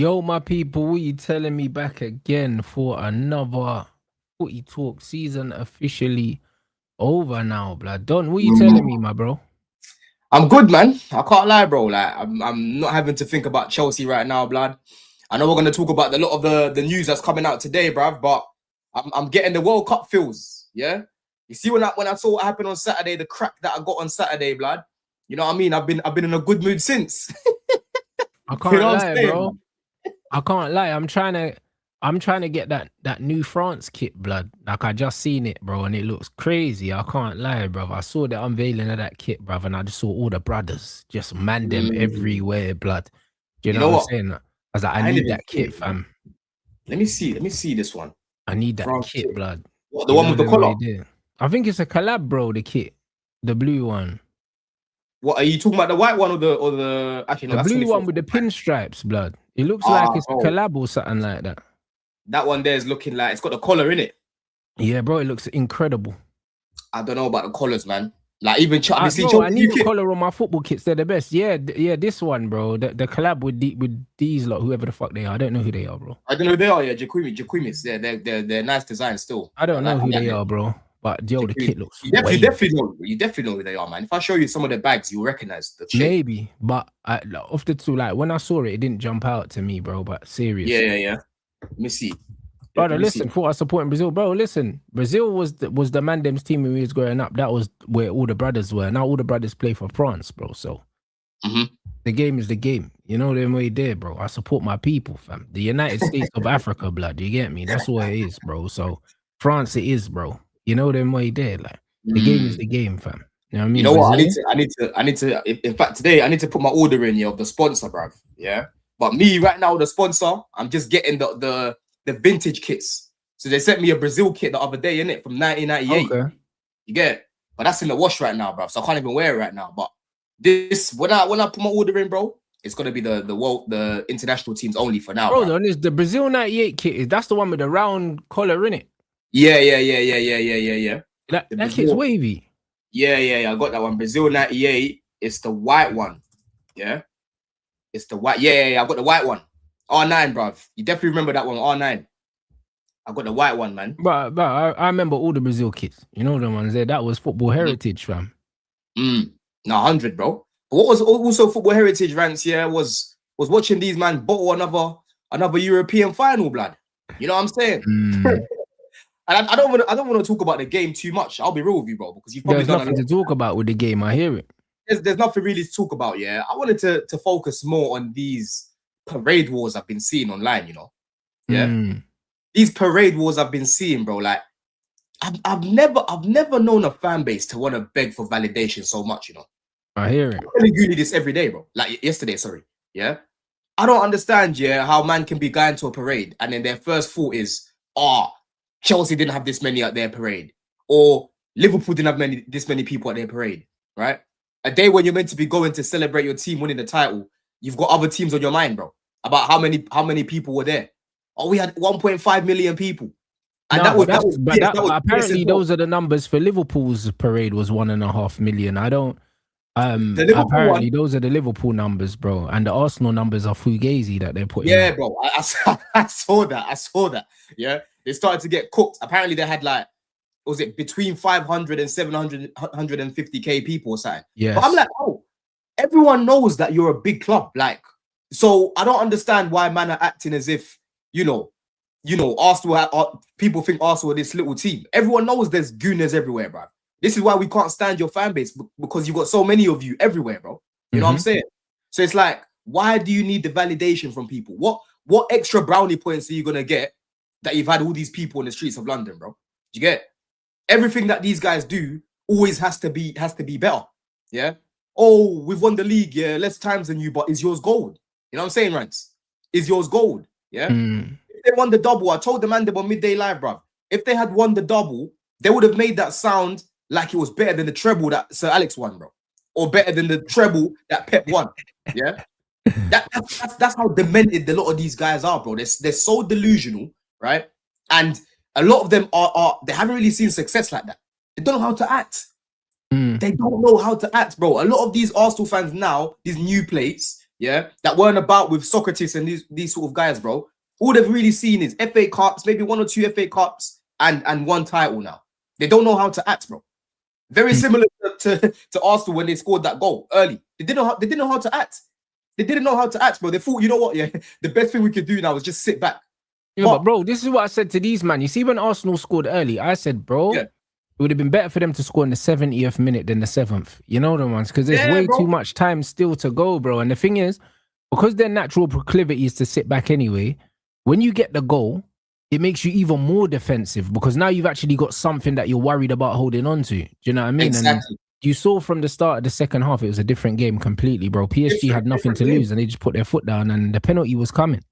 Yo, my people, what you telling me back again for another footy talk season officially over now, blood? Don, what you telling me, my bro? I'm good, man. I can't lie, bro. Like, I'm not having to think about Chelsea right now, blood. I know we're gonna talk about a lot of the news that's coming out today, bruv, but I'm getting the World Cup feels. Yeah, you see when I saw what happened on Saturday, the crack that I got on Saturday, blood. You know what I mean? I've been in a good mood since. I You can't know what lie, I'm saying, bro. man? I can't lie. I'm trying to get that new France kit, blood. Like I just seen it, bro, and it looks crazy. I can't lie, bro. I saw the unveiling of that kit, bro, and I just saw all the brothers just man them Mm. everywhere, blood. Do you You know know what I'm what? saying? I was like, I I ain't need even that seen kit, it, man. fam. Let me see this one. I need that France kit, kit. blood. What, the You one know with the them way collar? there. I think it's a collab, bro. The kit, the blue one, What are you talking about? The white one or the? Actually, no, the that's blue 24. one with the pinstripes, blood. It looks like Ah, it's a bro, collab or something like that. that one there is looking like it's got the collar in it. Yeah, bro. It looks incredible. I don't know about the collars, man. Like even have you seen Bro, I Chelsea's need new a kit? collar on my football kits. They're the best. Yeah, yeah. This one, bro. The collab with these lot, whoever the fuck they are. I don't know who they are, bro. I don't know who they are. Yeah, Jaquimis. Yeah, they're nice design still. I don't know I who like they them. are, bro. But yo, the Jaquimis. kit looks You wavy. definitely know. You definitely know who they are, man. If I show you some of their bags, you'll recognize the shape. Maybe, but of the two, like when I saw it, it didn't jump out to me, bro. But serious. Yeah. Let me see. Let Brother, me see. listen, thought I was supporting Brazil. Bro, listen, Brazil was the Mandem's team when we was growing up. That was where all the brothers were. Now all the brothers play for France, bro. So the game is the game. You know them way there, bro. I support my people, fam. The United States of Africa, blood. You get me? That's what it is, bro. So France it is, bro. You know them way there. Like the game is the game, fam. You know what I You mean? know what? Brazil. I need to. In fact, today I need to put my order in here of the sponsor, bruv. Yeah. But me right now, the sponsor, I'm just getting the vintage kits. So they sent me a Brazil kit the other day, innit, from 1998. Okay. You get it? But that's in the wash right now, bruv. So I can't even wear it right now. But this, when I put my order in, bro, it's gonna be the international teams only for now, Bro, bruv. the Brazil 98 kit that's the one with the round collar in it. Yeah. That kit's wavy. Yeah. I got that one. Brazil 98. It's the white one. Yeah. It's the white. Yeah. I got the white one. R9, bruv. You definitely remember that one. R9. I got the white one, man. But I remember all the Brazil kits. You know the ones there. That was football heritage, fam. No, 100, bro. But what was also football heritage, Rants, yeah, was watching these man bottle another European final, blood. You know what I'm saying? And I don't want to talk about the game too much. I'll be real with you, bro, because you've probably There's nothing to talk about with the game. I hear it. There's nothing really to talk about. Yeah, I wanted to focus more on these parade wars I've been seeing online. You know, yeah, these parade wars I've been seeing, bro. Like, I've never known a fan base to want to beg for validation so much. You know, I hear it. I'm telling you this every day, bro. Like yesterday, sorry. Yeah, I don't understand. Yeah, how man can be going to a parade and then their first thought is, Chelsea didn't have this many at their parade, or Liverpool didn't have this many people at their parade, right? A day when you're meant to be going to celebrate your team winning the title, you've got other teams on your mind, bro. About how many people were there. Oh, we had 1.5 million people. And apparently those are the numbers for Liverpool's parade was 1.5 million. I don't apparently those are the Liverpool numbers, bro. And the Arsenal numbers are fugazi that they're putting out. Bro. I saw that. Yeah. They started to get cooked. Apparently they had like, was it between 500 and 750k people or something? Yeah. But I'm like, everyone knows that you're a big club. Like, so I don't understand why man are acting as if, you know, Arsenal, people think Arsenal are this little team. Everyone knows there's gooners everywhere, bro. This is why we can't stand your fan base, because you've got so many of you everywhere, bro. You know what I'm saying? So it's like, why do you need the validation from people? What extra brownie points are you gonna get that you've had all these people in the streets of London, bro? Do you get it? Everything that these guys do always has to be better. Yeah. Oh, we've won the league. Yeah, less times than you, but is yours gold? You know what I'm saying, Rants? Is yours gold? Yeah. If they won the double, I told the man they were midday live, bro. If they had won the double, they would have made that sound like it was better than the treble that Sir Alex won, bro, or better than the treble that Pep won. Yeah. That's how demented a lot of these guys are, bro. They're so delusional, right? And a lot of them they haven't really seen success like that. They don't know how to act. They don't know how to act, bro. A lot of these Arsenal fans now, these new plates, yeah, that weren't about with Socrates and these sort of guys, bro. All they've really seen is FA Cups, maybe 1 or 2 FA Cups, and 1 title now. They don't know how to act, bro. Very similar to Arsenal when they scored that goal early. They didn't know how to act. They didn't know how to act, bro. They thought, you know what, yeah, the best thing we could do now is just sit back. Yeah, but bro, this is what I said to these man. You see, when Arsenal scored early, I said, bro, it would have been better for them to score in the 70th minute than the 7th. You know the ones? Because there's way too much time still to go, bro. And the thing is, because their natural proclivity is to sit back anyway, when you get the goal, it makes you even more defensive because now you've actually got something that you're worried about holding on to. Do you know what I mean? Exactly. And you saw from the start of the second half, it was a different game completely, bro. PSG had nothing to lose and they just put their foot down and the penalty was coming.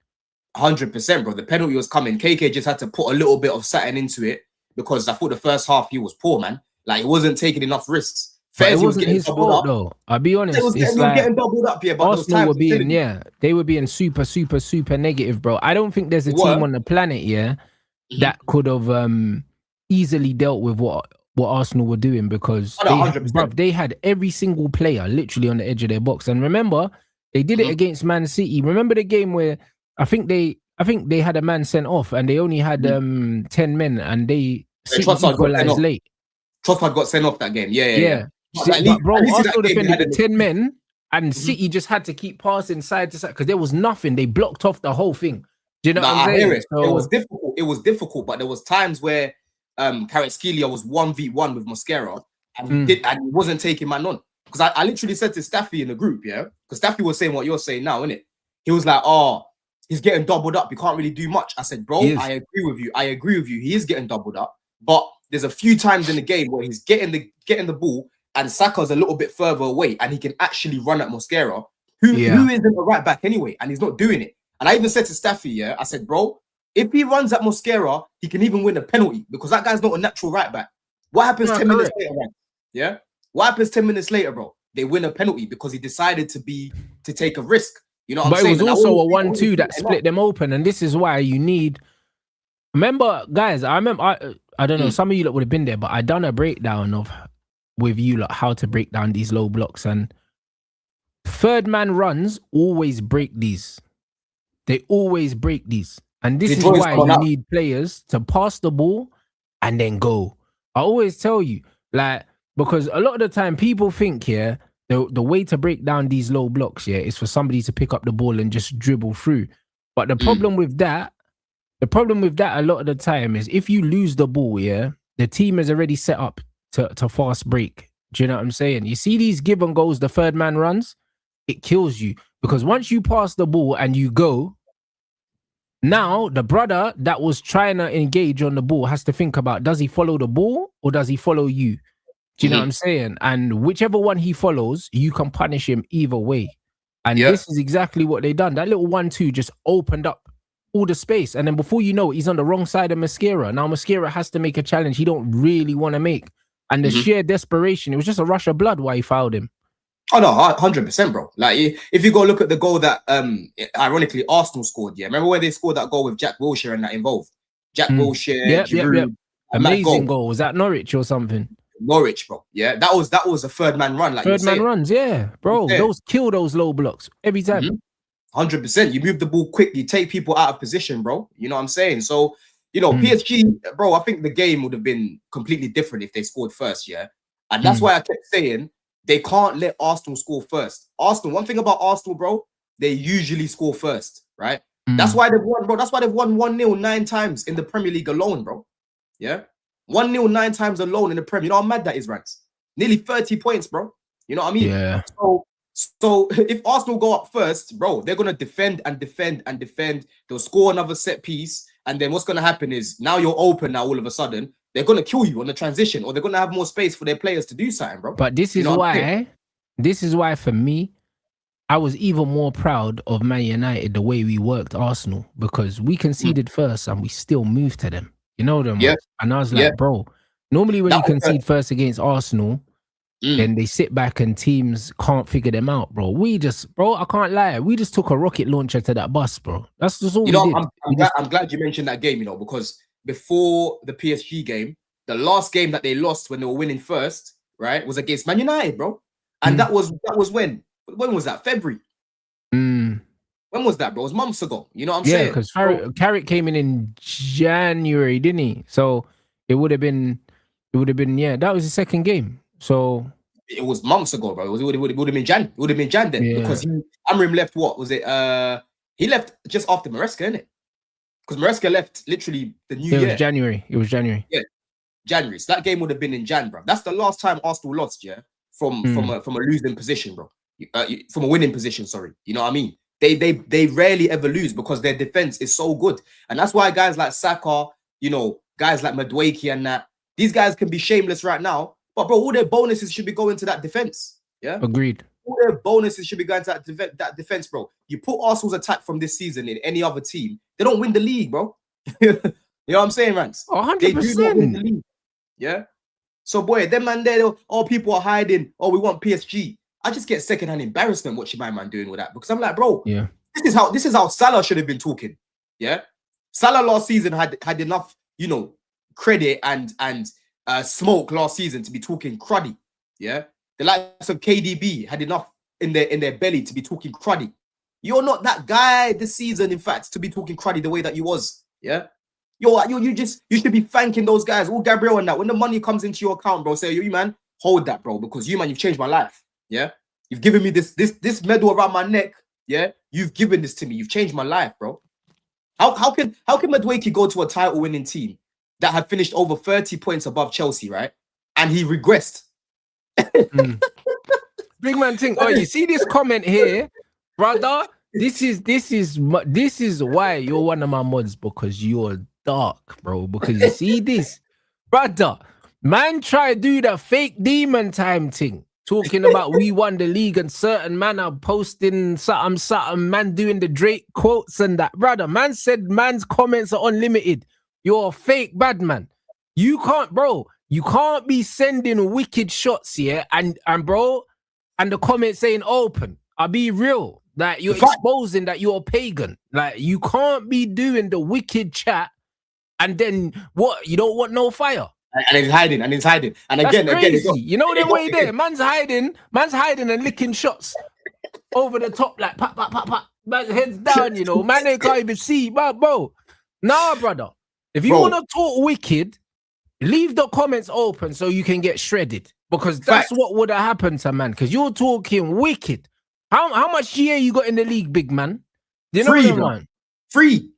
100%, bro. The penalty was coming. KK just had to put a little bit of satin into it because I thought the first half he was poor, man. Like, he wasn't taking enough risks. It wasn't his fault, though. I'll be honest. It was getting doubled up, yeah. But Arsenal were being, they were being super, super, super negative, bro. I don't think there's a team on the planet, that could have easily dealt with what Arsenal were doing because they had every single player literally on the edge of their box. And remember, they did it against Man City. Remember the game where I think they had a man sent off and they only had 10 men and they equalized late. Trossard got sent off that game. Yeah. But bro, Arsenal defended the 10 men and City just had to keep passing side to side because there was nothing. They blocked off the whole thing. Do you know what I'm saying? It was difficult. It was difficult, but there was times where Kvaratskhelia was 1v1 with Mosquera and he wasn't taking man on. Because I literally said to Staffy in the group, because Staffy was saying what you're saying now, innit? He was like, oh, he's getting doubled up. He can't really do much. I said, bro, I agree with you. He is getting doubled up. But there's a few times in the game where he's getting the ball and Saka's a little bit further away and he can actually run at Mosquera, who isn't a right back anyway, and he's not doing it. And I even said to Staffy, I said, bro, if he runs at Mosquera, he can even win a penalty because that guy's not a natural right back. What happens 10 minutes later, man? Yeah? What happens 10 minutes later, bro? They win a penalty because he decided to take a risk. You know what I'm saying? But it was also a 1-2 that split them open, and this is why you need. Remember, guys, I remember. I don't know. Some of you would have been there, but I done a breakdown with you how to break down these low blocks, and third man runs always break these. They always break these, and this is why you need players to pass the ball and then go. I always tell you, like, because a lot of the time people think the way to break down these low blocks, is for somebody to pick up the ball and just dribble through. But the problem with that, a lot of the time is if you lose the ball, the team is already set up to fast break. Do you know what I'm saying? You see these give and goes, the third man runs, it kills you. Because once you pass the ball and you go, now the brother that was trying to engage on the ball has to think about, does he follow the ball or does he follow you? Do you know what I'm saying? And whichever one he follows, you can punish him either way. And this is exactly what they done. That little 1-2 just opened up all the space. And then before you know it, he's on the wrong side of Mosquera. Now Mosquera has to make a challenge he don't really want to make. And the sheer desperation, it was just a rush of blood why he fouled him. Oh, no, 100%, bro. Like, if you go look at the goal that, ironically, Arsenal scored, remember when they scored that goal with Jack Wilshere and that involved? Jack Wilshere, Giroud. Amazing goal. Was that Norwich or something? Norwich, bro. Yeah, that was a third man run. Like third man runs, bro. Kill those low blocks every time. 100%. You move the ball quick. You take people out of position, bro. You know what I'm saying? So, PSG, bro, I think the game would have been completely different if they scored first, and that's why I kept saying they can't let Arsenal score first. Arsenal, one thing about Arsenal, bro, they usually score first, right? That's why they've won, bro. That's why they've won 1-0 9 times in the Premier League alone, bro. Yeah. 1-0 9 times alone in the Premier. You know how mad that is, Rants? Nearly 30 points, bro. You know what I mean? Yeah. So if Arsenal go up first, bro, they're going to defend and defend and defend. They'll score another set piece. And then what's going to happen is now you're open now all of a sudden. They're going to kill you on the transition or they're going to have more space for their players to do something, bro. But this is why for me, I was even more proud of Man United the way we worked Arsenal because we conceded first and we still moved to them. You know them? Yeah. And I was like, bro, normally when you concede first against Arsenal, then they sit back and teams can't figure them out, bro. I can't lie. We just took a rocket launcher to that bus, bro. That's just all we did. I'm glad you mentioned that game, because before the PSG game, the last game that they lost when they were winning first, right, was against Man United, bro. And that was when was that? February. When was that, bro? It was months ago. You know what I'm Yeah, saying? because Carrick came in January, didn't he? So it would have been, yeah, that was the second game. So it was months ago, bro. It would have been Jan. It would have been Jan then, because Amrim left. What was it? He left just after Maresca, innit? Because Maresca left literally the new year. It was January. It was January. Yeah, January. So that game would have been in Jan, bro. That's the last time Arsenal lost, yeah, from a losing position, bro. From a winning position, sorry. You know what I mean? They rarely ever lose because their defense is so good, and that's why guys like Saka, you know, guys like Madueke and that, these guys can be shameless right now, but bro, all their bonuses should be going to that defense. Yeah, agreed. All their bonuses should be going to that defense, bro. You put Arsenal's attack from this season in any other team, they don't win the league, bro. You know what I'm saying, Rants? 100%. They do not win the league. Yeah. So boy, them man there, all people are hiding. Oh, we want PSG. I just get secondhand embarrassment watching my man doing with that, because I'm like, bro, yeah, this is how Salah should have been talking. Yeah, Salah last season had enough, you know, credit and smoke last season to be talking cruddy. Yeah, the likes of KDB had enough in their belly to be talking cruddy. You're not that guy this season, in fact, to be talking cruddy the way that you was. Yeah, you should be thanking those guys, all Gabriel and that. When the money comes into your account, bro, say, you man, hold that, bro, because you man, you've changed my life. Yeah, you've given me this medal around my neck. Yeah, you've given this to me. You've changed my life, bro. How can Madueke go to a title winning team that had finished over 30 points above Chelsea, right? And he regressed. Big man thing. Oh, you see this comment here, brother? This is why you're one of my mods, because you're dark, bro. Because you see this, brother. Man, try to do the fake demon time thing. Talking about we won the league and certain man are posting something, man doing the Drake quotes and that. Brother, man said man's comments are unlimited. You're a fake bad man. You can't, bro. You can't be sending wicked shots here and bro, and the comments saying open. I'll be real. Like, you're exposing that you're a pagan. Like, you can't be doing the wicked chat and then what? You don't want no fire. And he's hiding. And that's crazy. You know the way there, man's hiding and licking shots over the top, like pop, pop, pop, pop. Man's heads down, you know. Man, they can't even see, but bro. Nah, brother. If you want to talk wicked, leave the comments open so you can get shredded, because that's what would have happened to man. Because you're talking wicked. How much GA you got in the league, big man? You know Free, what, bro. man? Free.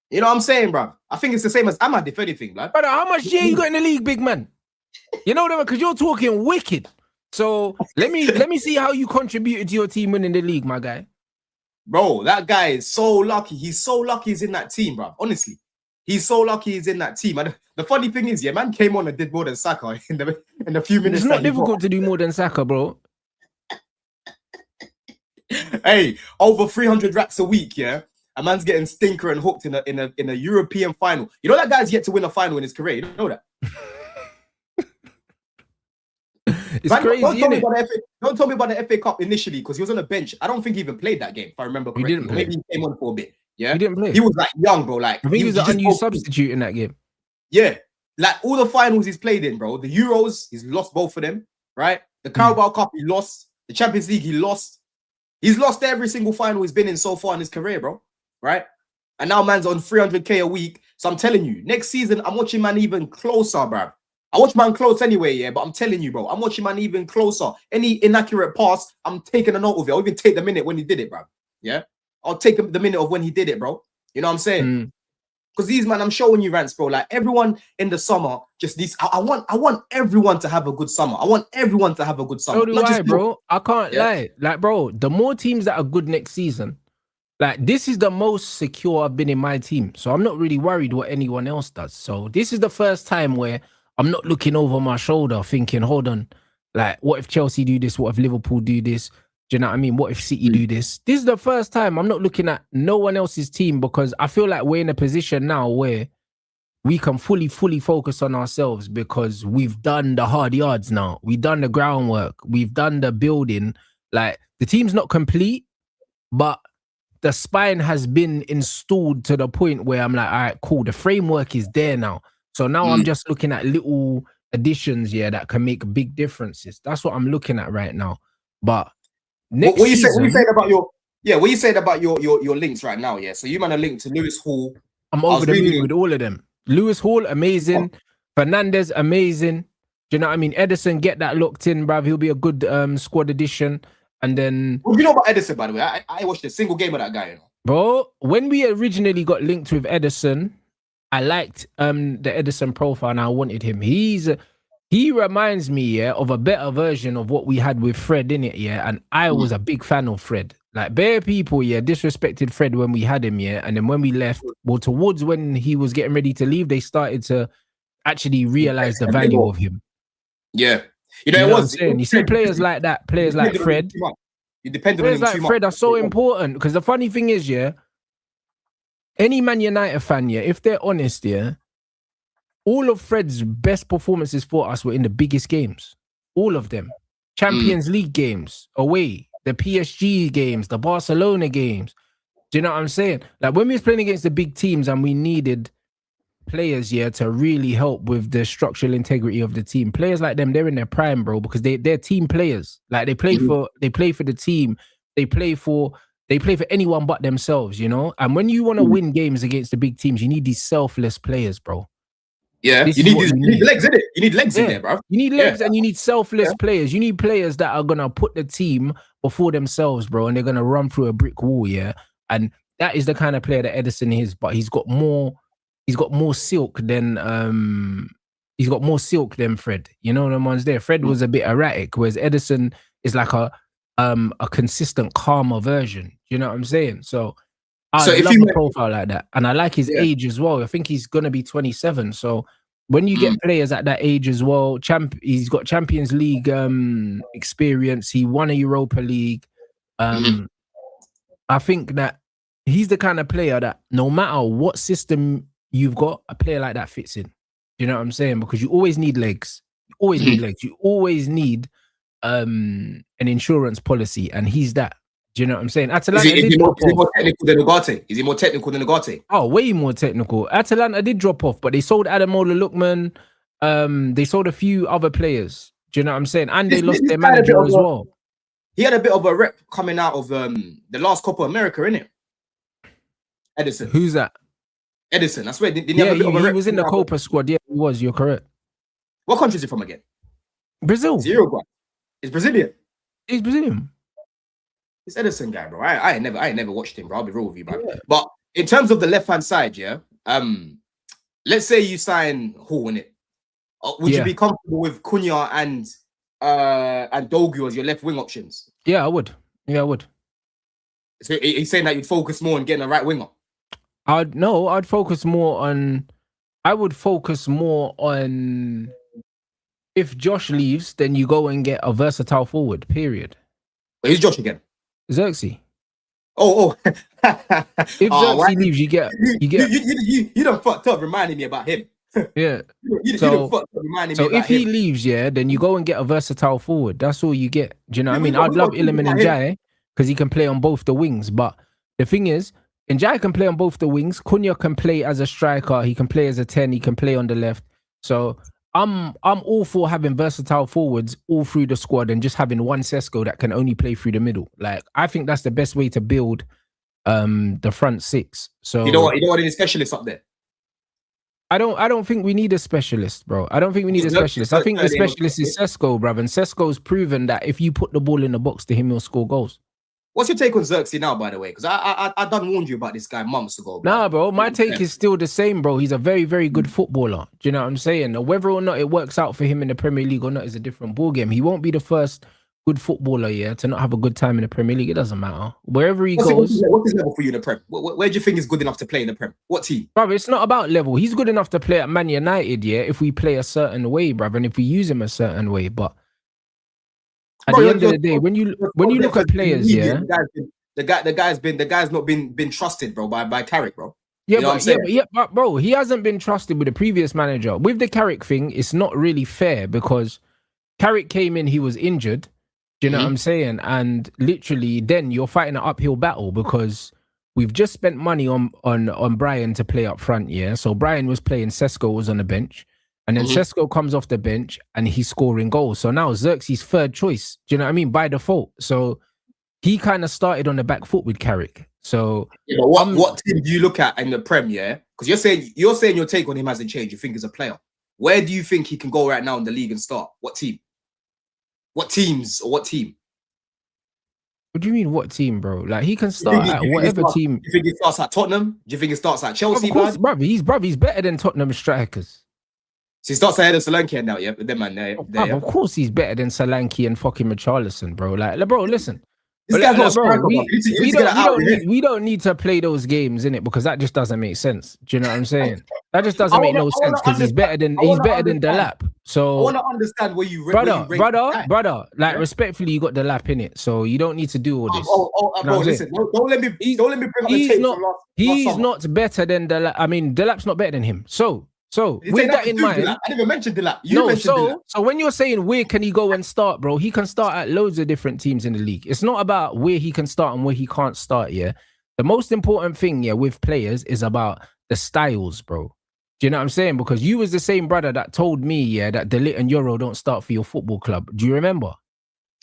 You know what I'm saying, bro? I think it's the same as Ahmad, if anything, like. Brother, how much GA you got in the league, big man? You know what? Because you're talking wicked. So let me see how you contributed to your team winning the league, my guy. Bro, that guy is so lucky. He's so lucky he's in that team, bro. Honestly, he's so lucky he's in that team. And the funny thing is, yeah, man came on and did more than Saka in the few minutes. It's not difficult to do more than Saka, bro. Hey, over 300 racks a week, yeah. A man's getting stinker and hooked in a European final. You know that guy's yet to win a final in his career. You know that. It's crazy. Don't tell me about the FA Cup initially, because he was on the bench. I don't think he even played that game, if I remember correctly. He didn't play. Maybe he came on for a bit. Yeah, he didn't play. He was like young, bro. Like, I think he was an unused substitute in that game. Yeah, like all the finals he's played in, bro. The Euros, he's lost both of them, right? The Carabao Cup, he lost. The Champions League, he lost. He's lost every single final he's been in so far in his career, bro. Right? And now man's on 300k a week. So I'm telling you, next season, I'm watching man even closer, bro. I watch man close anyway, yeah, but I'm telling you, bro, I'm watching man even closer. Any inaccurate pass, I'm taking a note of it. I'll even take the minute when he did it, bro. Yeah? I'll take the minute of when he did it, bro. You know what I'm saying? Because these, man, I'm showing you, Rants, bro. Like, everyone in the summer, just these, I want everyone to have a good summer. I want everyone to have a good summer. So do I, bro. I can't lie. Like, bro, the more teams that are good next season, like, this is the most secure I've been in my team. So I'm not really worried what anyone else does. So this is the first time where I'm not looking over my shoulder thinking, hold on, like, what if Chelsea do this? What if Liverpool do this? Do you know what I mean? What if City do this? This is the first time I'm not looking at no one else's team, because I feel like we're in a position now where we can fully focus on ourselves, because we've done the hard yards now. We've done the groundwork. We've done the building. Like, the team's not complete, but the spine has been installed to the point where I'm like, all right, cool. The framework is there now. So now I'm just looking at little additions, yeah, that can make big differences. That's what I'm looking at right now. But next what are you saying about Yeah, what you said about your links right now, yeah. So you man are linked to Lewis Hall. I'm over the moon with all of them. Lewis Hall, amazing. Fernandez, amazing. Do you know what I mean? Edison, get that locked in, bruv. He'll be a good squad addition. And then... What do you know about Edison, by the way? I watched a single game of that guy, you know. Bro, when we originally got linked with Edison, I liked the Edison profile and I wanted him. He reminds me, yeah, of a better version of what we had with Fred in it, yeah. And I was a big fan of Fred. Like, bare people, yeah, disrespected Fred when we had him, yeah. And then when we left, well, towards when he was getting ready to leave, they started to actually realize the value of him. Yeah. You know what I'm saying? You see players like that, players like Fred. You depend on him too much. Fred are so important because the funny thing is, yeah, any Man United fan, yeah, if they're honest, yeah, all of Fred's best performances for us were in the biggest games. All of them. Champions League games, away, the PSG games, the Barcelona games. Do you know what I'm saying? Like when we was playing against the big teams and we needed players, yeah, to really help with the structural integrity of the team. Players like them, they're in their prime, bro, because they're team players. Like they play for the team. They play for anyone but themselves, you know? And when you want to win games against the big teams, you need these selfless players, bro. Yeah, you need legs in it. You need legs in there, bro. You need legs and you need selfless players. You need players that are gonna put the team before themselves, bro, and they're gonna run through a brick wall, yeah. And that is the kind of player that Edison is, but he's got more silk than Fred. You know them ones there. Fred was a bit erratic, whereas Edison is like a consistent, calmer version. You know what I'm saying? So I love a profile like that. And I like his age as well. I think he's gonna be 27. So when you get players at that age as well, he's got Champions League experience, he won a Europa League. I think that he's the kind of player that no matter what system you've got, a player like that fits in. You know what I'm saying? Because you always need legs. You always need legs. You always need an insurance policy, and he's that. Do you know what I'm saying? Atalanta is he more technical than Ugarte? Is he more technical than Ugarte? Oh, way more technical. Atalanta did drop off, but they sold Ademola Lookman. They sold a few other players. Do you know what I'm saying? And they lost their manager as well. He had a bit of a rep coming out of the last Copa America, innit? Edison. Who's that? Edison. I swear. Didn't he was in the Copa squad. Yeah, he was. You're correct. What country is he from again? Brazil. It's Uruguay. It's Brazilian. He's Brazilian. It's Edison guy, bro. I ain't never watched him, bro. I'll be real with you, bro. Yeah. But in terms of the left-hand side, yeah, let's say you sign Hall in it. Would you be comfortable with Cunha and Dogu as your left wing options? Yeah, I would. Yeah, I would. So he's saying that you'd focus more on getting a right winger. I would focus more on if Josh leaves, then you go and get a versatile forward, period. But who's Josh again? Xerxes. Oh. If Xerxes leaves, you get. You done fucked up reminding me about him. Yeah. If he leaves, yeah, then you go and get a versatile forward. That's all you get. Do you know what I mean? I'd love Iliman and Jai because he can play on both the wings. But the thing is, Njai can play on both the wings. Cunha can play as a striker. He can play as a 10. He can play on the left. So I'm all for having versatile forwards all through the squad and just having one Sesko that can only play through the middle. Like, I think that's the best way to build the front six. So you don't want any specialists up there. I don't think we need a specialist, bro. I don't think we need a specialist. I think the specialist is Sesko, bro. And Sesko's proven that if you put the ball in the box to him, he'll score goals. What's your take on Xerxes now, by the way? Because I done warned you about this guy months ago. Bro. Nah, bro. My take is still the same, bro. He's a very, very good footballer. Do you know what I'm saying? Now, whether or not it works out for him in the Premier League or not is a different ballgame. He won't be the first good footballer, yeah, to not have a good time in the Premier League. It doesn't matter. Wherever he goes. What's his level for you in the Prem? Where do you think he's good enough to play in the Prem? What team? Bro, it's not about level. He's good enough to play at Man United, yeah, if we play a certain way, bro, and if we use him a certain way. But at the end of the day, when you look at players, yeah. The guy's not been trusted, bro, by Carrick, bro. Yeah, but bro, he hasn't been trusted with the previous manager. With the Carrick thing, it's not really fair because Carrick came in, he was injured. Do you know what I'm saying? And literally, then you're fighting an uphill battle because we've just spent money on Brian to play up front, yeah. So Brian was playing, Sesko was on the bench, and then Sesko comes off the bench and he's scoring goals. So now Xerxes' third choice. Do you know what I mean? By default. So he kind of started on the back foot with Carrick. So yeah, but what team do you look at in the Prem? Yeah, because you're saying your take on him hasn't changed. You think he's a player. Where do you think he can go right now in the league and start? What team? What teams or what team? What do you mean, what team, bro? Like, he can start at whatever team. You think he starts at Tottenham? Do you think he starts at Chelsea? Of course, brother. He's better than Tottenham strikers. So he starts ahead of Solanke now, yeah? But them man there. Yeah. Of course he's better than Solanke and fucking Richarlison, bro. Like, bro, listen. This guy's not a striker, we don't need to play those games, innit? Because that just doesn't make sense. Do you know what I'm saying? That just doesn't make no sense because he's better than Delap. So I want to understand where you brother. Like, respectfully, you got Delap in it, so you don't need to do all this. Bro, listen, don't let me bring up the tape from last He's not better than Delap. I mean, Delap's not better than him. So with that in mind, I didn't even mention Delap. You mentioned Delap. So when you're saying where can he go and start, bro, he can start at loads of different teams in the league. It's not about where he can start and where he can't start. Yeah, the most important thing, with players is about the styles, bro. Do you know what I'm saying? Because you was the same brother that told me, that De Ligt and Euro don't start for your football club. Do you remember?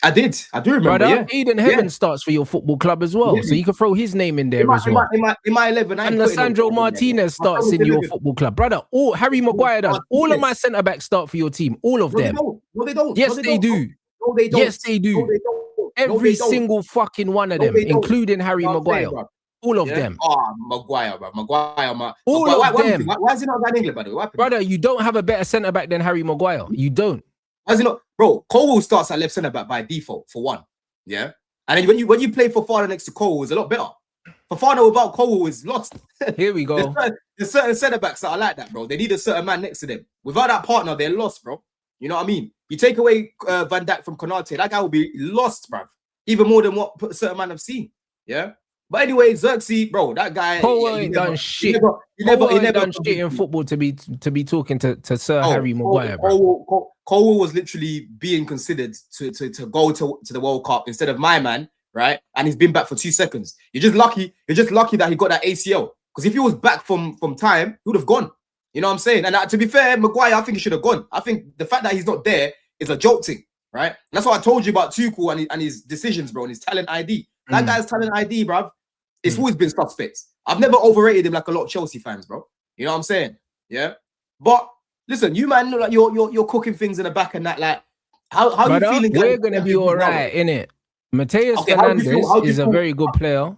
I do remember. Brother, Eden Heaven starts for your football club as well, so you can throw his name in there as well. In my 11, and Lissandro Martinez starts in your football club, brother. Harry Maguire does. All of my centre backs start for your team. All of them. No, they don't. Yes, they do. No, they don't. Yes, they do. Every single fucking one of them, including Harry Maguire. All of them. Oh, Maguire, bro. Maguire. All of them. Why is he not in England, by the way? Brother, you don't have a better centre back than Harry Maguire. You don't. Why is he not? Bro, Colwell starts at left centre back by default for one. Yeah. And then when you play Fofana next to Colwell, it's a lot better. Fofana without Colwell is lost. Here we go. There's certain centre backs that are like that, bro. They need a certain man next to them. Without that partner, they're lost, bro. You know what I mean? You take away Van Dijk from Konate, that guy will be lost, bro. Even more than what a certain man have seen. Yeah. But anyway, Xerxes, bro, that guy. Colwell ain't done shit. He never done shit in football to be talking to Sir Harry Maguire, bro. Colwell was literally being considered to go to the World Cup instead of my man, right? And he's been back for 2 seconds. You're just lucky that he got that ACL. Because if he was back from time, he would have gone. You know what I'm saying? And to be fair, Maguire, I think he should have gone. I think the fact that he's not there is a joke thing, right? And that's what I told you about Tuchel and his decisions, bro, and his talent ID. That guy's talent ID, bro. It's always been suspect. I've never overrated him like a lot of Chelsea fans, bro. You know what I'm saying? Yeah. But listen, you man, like you're cooking things in the back and that. Like, how you feeling? We're gonna be all right, innit? Mateus Fernandez is a very good player.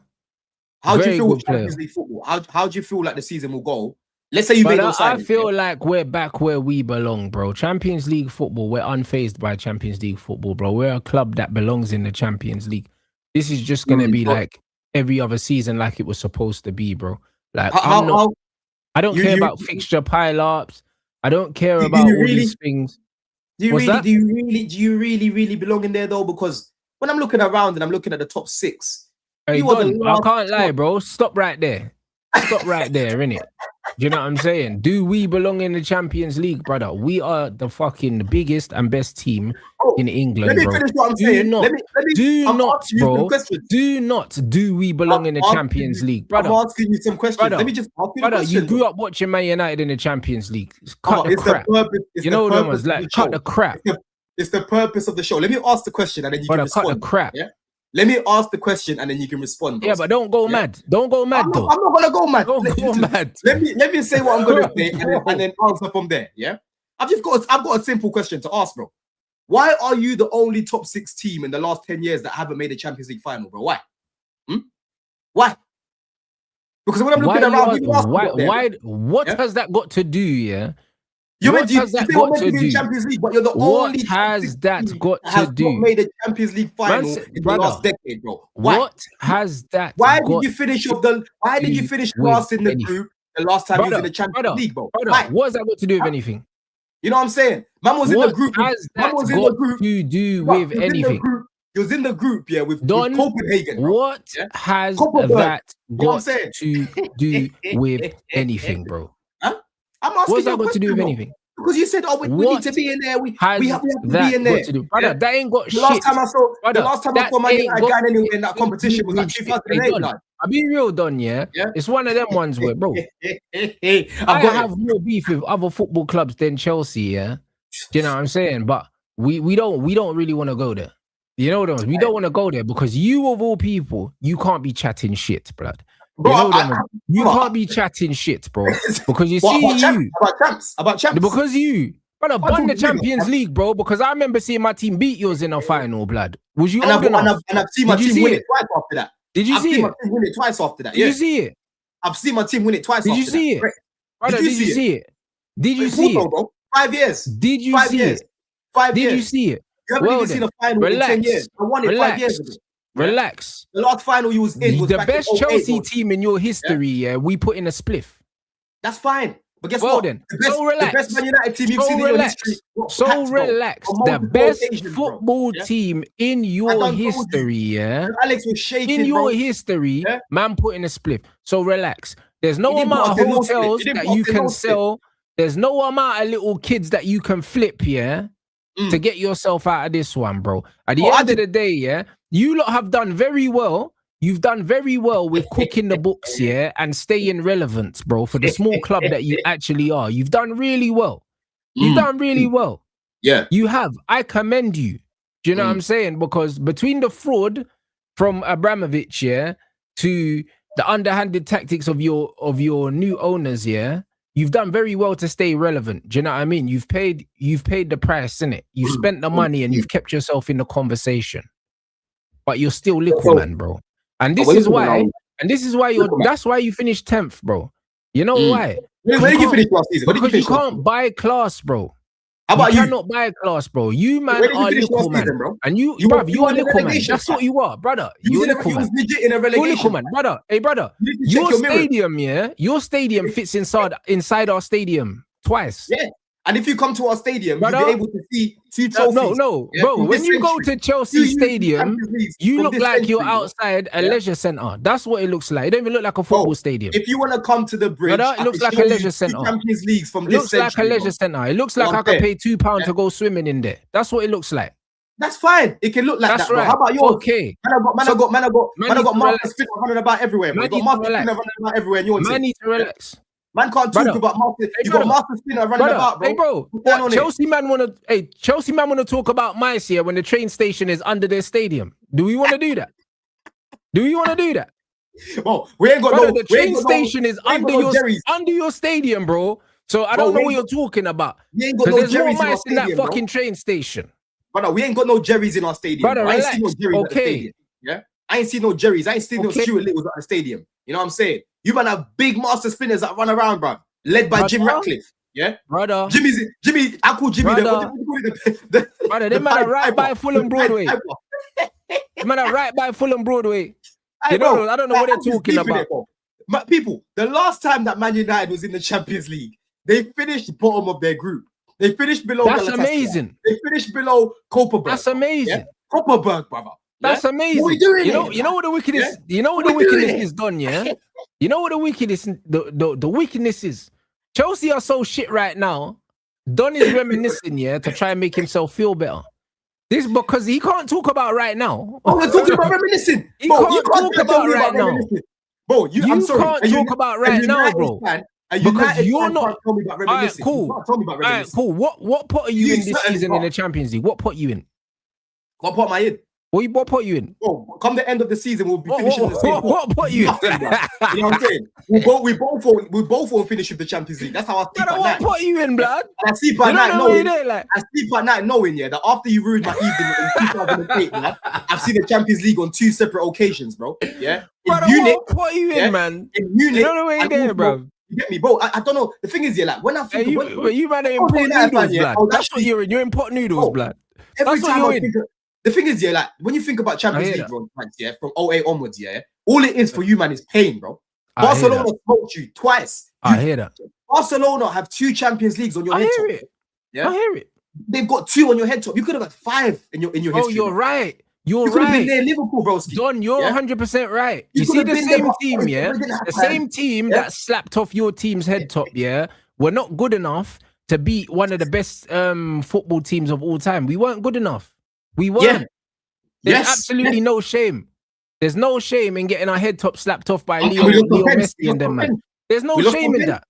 How do you feel with Champions League football? How do you feel like the season will go? Let's say you made no signings. I feel like we're back where we belong, bro. Champions League football, we're unfazed by Champions League football, bro. We're a club that belongs in the Champions League. This is just gonna be like every other season, like it was supposed to be, bro. Like, I don't care about fixture pile-ups. I don't care about all these things. Do you really belong in there though? Because when I'm looking around and I'm looking at the top 6, I can't lie, bro. Stop right there. Stop right there, innit? Do you know what I'm saying? Do we belong in the Champions League, brother? We are the fucking biggest and best team in England, bro. Finish what I'm saying. Do we belong in the Champions League, brother? I'm asking you some questions. Let me just ask you a question. You grew up watching Man United in the Champions League. Cut the crap. You know them ones, like, cut the crap. It's the purpose of the show. Let me ask the question and then you can respond. Cut the crap. Yeah? Let me ask the question and then you can respond. Yeah, but don't go mad. Don't go mad, though. I'm not gonna go mad. Don't go mad. Let me say what I'm gonna say and then answer from there. Yeah, I've got a simple question to ask, bro. Why are you the only top 6 team in the last 10 years that haven't made a Champions League final, bro? Why? Why? Because when I'm looking around, what has that got to do? Yeah. You meant to be in Champions League, but you're the only. What has that got to do? Not made a Champions League final in the last decade, bro. Why? What has that? Why did you finish last in the group the last time you was in the Champions League, bro? What has that got to do with anything? You know what I'm saying? Man was in the group. What has that got to do with anything? He was in the group, with Copenhagen. Bro. What has that got to do with anything, bro? I'm asking what's that got to do with anything? Because you said, we need to be in there. We have to be in there. Brother, that ain't got shit. The last time I saw Man United again anyway in that competition was like 2008. I'll be real, Don, yeah? It's one of them ones where, bro, I have more beef with other football clubs than Chelsea, yeah? Do you know what I'm saying? But we don't really want to go there. You know what? We don't want to go there because you, of all people, you can't be chatting shit, blood. Bro, you can't be chatting shit, bro. Because you about champs. Because you, brother, won the Champions League, bro. Because I remember seeing my team beat yours in a final, blood. Was you old enough? And I've seen my team win it twice after that. Did you see it? I've seen my team win it twice after that. Did you see it? I've seen my team win it twice. Did you see it? Brother, did you see it? Did you see it? 5 years. Did you see it? 5 years. Did you see it? You haven't even seen a final in 10 years. I won it 5 years ago. Relax. The last final you was in was the best Chelsea team in your history. Yeah, we put in a spliff. That's fine. But guess what? Then, relax. The best Man United team you've seen in your history. Relax. The best football team in your history, yeah. Alex was shaking in your history, man, put in a spliff. So relax. There's no amount of hotels that you can sell. There's no amount of little kids that you can flip, yeah, to get yourself out of this one, bro. At the end of the day, yeah, you lot have done very well. You've done very well with cooking the books, yeah, and staying relevant, bro, for the small club that you actually are. You've done really well. You've done really well. Yeah. You have. I commend you. Do you know what I'm saying? Because between the fraud from Abramovich, yeah, to the underhanded tactics of your new owners, yeah, you've done very well to stay relevant. Do you know what I mean? You've paid the price, innit? You've spent the money and you've kept yourself in the conversation. But you're still little, man, bro. And this is why. And this is why that's why you finished 10th, bro. You know why? Where did you finish last season? Because you can't buy class, bro. How about you? Cannot buy class, bro. You man are little, man. Bro? And you are little, man. That's what you are, brother. You're little, man. You're little, man. Brother, hey, brother. Your stadium, yeah? Your stadium fits inside our stadium twice. Yeah. And if you come to our stadium, you'll be able to see 2 trophies. No, bro. When you go to Chelsea Stadium, you look like you're outside a leisure center. That's what it looks like. It don't even look like a football stadium. If you want to come to the bridge, it looks like a leisure center. Champions Leagues from it looks like a leisure center. It looks like I could pay £2 to go swimming in there. That's what it looks like. That's fine. It can look like that. Right. How about yours? Okay. Man, I got Marcus Spinner running about everywhere. Man, got Marcus Spinner running about everywhere in your team. Man need to relax. Man can't talk about Marcus. You got Marcus Spinner running about, bro. Hey, bro. Chelsea man wanna talk about mice here when the train station is under their stadium. Do we want to do that? Well, we ain't got the train station is under your stadium, bro. So I don't know what you're talking about. Because there's more mice in that fucking train station. Brother, we ain't got no Jerry's in our stadium. Brother, I ain't seen no Jerry's at the stadium. Yeah? I ain't seen no Jerry's. I ain't seen no Stuart Littles at the stadium. You know what I'm saying? You man have big master spinners that run around, bro. Led by Jim Ratcliffe. Yeah? Brother. Jimmy, I call Jimmy brother, brother, they man are right by Fulham Broadway. They man are right by Fulham Broadway. I don't know what they're talking about. But people, the last time that Man United was in the Champions League, they finished bottom of their group. They finished below. That's amazing. They finished below Koperberg. That's amazing. Yeah? Koperberg, brother. That's amazing. What are you doing? You know what the wickedness? Yeah? You know what the wickedness is done, yeah? You know what the wickedness? The wickedness is. Chelsea are so shit right now. Don is reminiscing, yeah, to try and make himself feel better. This because he can't talk about right now. Oh, we're talking about reminiscing. He can't talk about right now. Bro, I'm sorry. Can't talk about right now, bro. Because you're not. Alright, cool. Alright, cool. What pot are you in this season in the Champions League? What pot you in? What pot am I in? What pot you in? Oh, come the end of the season, we'll be finishing the same. What pot you in? You know what I'm saying? We both won't finish with the Champions League. That's how I sleep at night. What pot you in, blood? I sleep at night knowing. I sleep at night knowing, yeah, that after you ruined my evening in 2008, man, I've seen the Champions League on 2 separate occasions, bro. Yeah. What are you in, man? In Munich, you don't know where you're there, bro. You get me, bro? I don't know. The thing is, yeah, like when I think you man are in pot noodles, blood. That's what you're in. You're in pot noodles, blood. Every time I think. The thing is, yeah, like when you think about Champions League runs, yeah, from 08 onwards, yeah, all it is for you, man, is pain, bro. Barcelona smoked you twice. I hear that. Barcelona have 2 Champions Leagues on your head top. Yeah, I hear it. They've got 2 on your head top. You could have got 5 in your history. Oh, you're right. You could have been there, Liverpool, bro. Don, you're 100% right. You see the same team, yeah, the same team that slapped off your team's head top, yeah, were not good enough to beat one of the best football teams of all time. We weren't good enough. We weren't. Yeah. There's absolutely no shame. There's no shame in getting our head top slapped off by Leo Messi and them, man. There's no shame in that.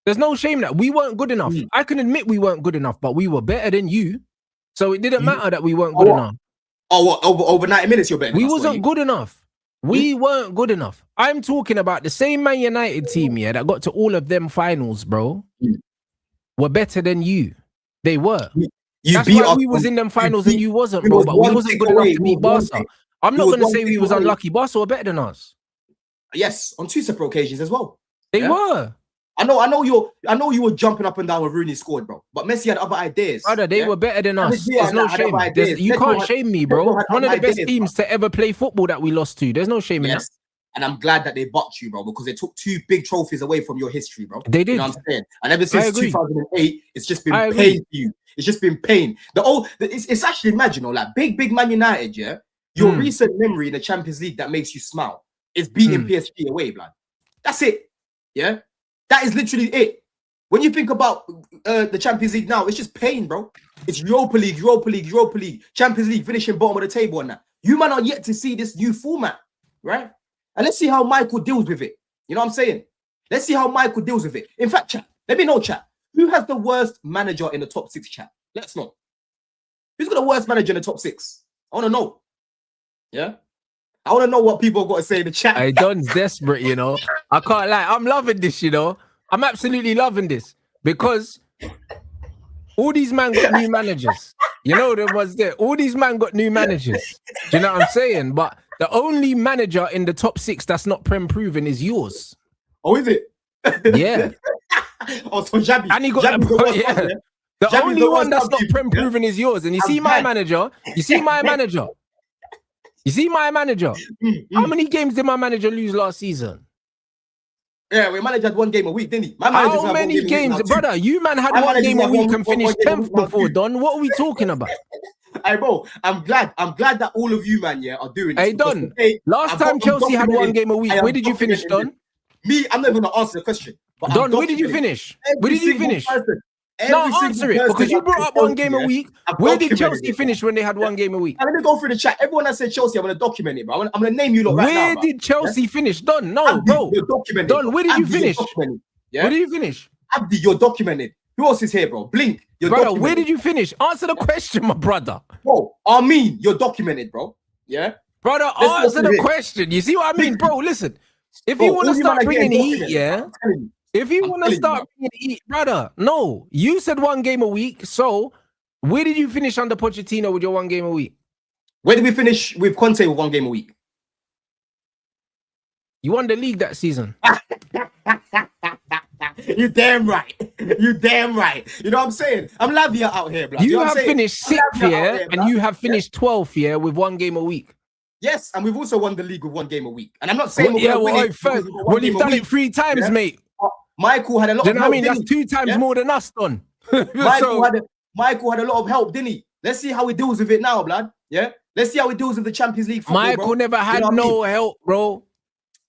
There's no shame in that. We weren't good enough. I can admit we weren't good enough, but we were better than you. So it didn't matter that we weren't good enough. Oh, what, over 90 minutes you're betting We on us, wasn't good enough. We weren't good enough. I'm talking about the same Man United team, yeah, that got to all of them finals, bro, were better than you. They were. That's beat why us we was in them finals and you wasn't, we bro. was But we one wasn't tick good away. enough to beat Barca. I'm not going to say we was unlucky. Barca were better than us. Yes, on 2 separate occasions as well. They were. I know you were jumping up and down when Rooney scored, bro. But Messi had other ideas. Brother, they were better than us. There's no shame. You can't shame me, bro. One of the best teams to ever play football that we lost to. There's no shame in that. And I'm glad that they bucked you, bro, because they took 2 big trophies away from your history, bro. They did. You know what I'm saying? And ever since 2008, it's just been pain for you. It's just been pain. It's actually, imagine, like big Man United, yeah? Your recent memory in the Champions League that makes you smile is beating PSG away, blood. That's it. Yeah? That is literally it. When you think about the Champions League now, it's just pain, bro. It's Europa League, Champions League, finishing bottom of the table and that. You might not yet to see this new format, right? And let's see how Michael deals with it. You know what I'm saying? Let's see how Michael deals with it. In fact, chat, let me know, chat. Who has the worst manager in the top 6, chat? Let's know. Who's got the worst manager in the top 6? I want to know. Yeah? I want to know what people got to say in the chat. Hey, Don's desperate, you know. I can't lie. I'm loving this, you know. I'm absolutely loving this because all these man got new managers. You know, there was there. All these man got new managers. Do you know what I'm saying? But the only manager in the top 6 that's not Prem proven is yours. Oh, is it? Yeah. Oh, so Jabi. And he got the only one that's not Prem proven is yours. And you see my manager. You see my manager. You see my manager. How many games did my manager lose last season? Yeah, we manager had 1 game a week, didn't he? How many games, brother? You man had 1 game a week and finished 10th before, Don. What are we talking about? Hey, bro, I'm glad that all of you, man, are doing this. Hey, Don, last time Chelsea had 1 game a week, where did you finish, Don? Me, I'm not going to answer the question. Don, where did you finish? Where did you finish? No, answer it, because you brought up 1 game a week. Where did Chelsea finish when they had 1 game a week? Let me go through the chat. Everyone that said Chelsea, I'm going to document it, bro. I'm going to name you lot right now. Where did Chelsea finish? Don, no, bro. Don, where did you finish? Where did you finish? Abdi, you're documented. Who else is here, bro? Blink, you're brother, documented. Where did you finish? Answer the question, my brother. Bro, Armin, you're documented, bro. Yeah? Brother, answer the question. You see what I mean? Bro, listen. If you want to start bringing heat, yeah? If you want to start bringing heat, brother, no. You said 1 game a week. So, where did you finish under Pochettino with your 1 game a week? Where did we finish with Conte with 1 game a week? You won the league that season. You damn right. You damn right. You know what I'm saying? I'm Lavia out here, bro. You have finished 6th year and you have finished 12th year with 1 game a week. Yes, and we've also won the league with 1 game a week. And I'm not saying well, you've done it 3 times, mate. Michael had a lot of help. I mean, that's 2 times more than us, Don. Michael had a lot of help, didn't he? Let's see how he deals with it now, blood. Yeah? Let's see how he deals with the Champions League football, Michael never had no help, bro.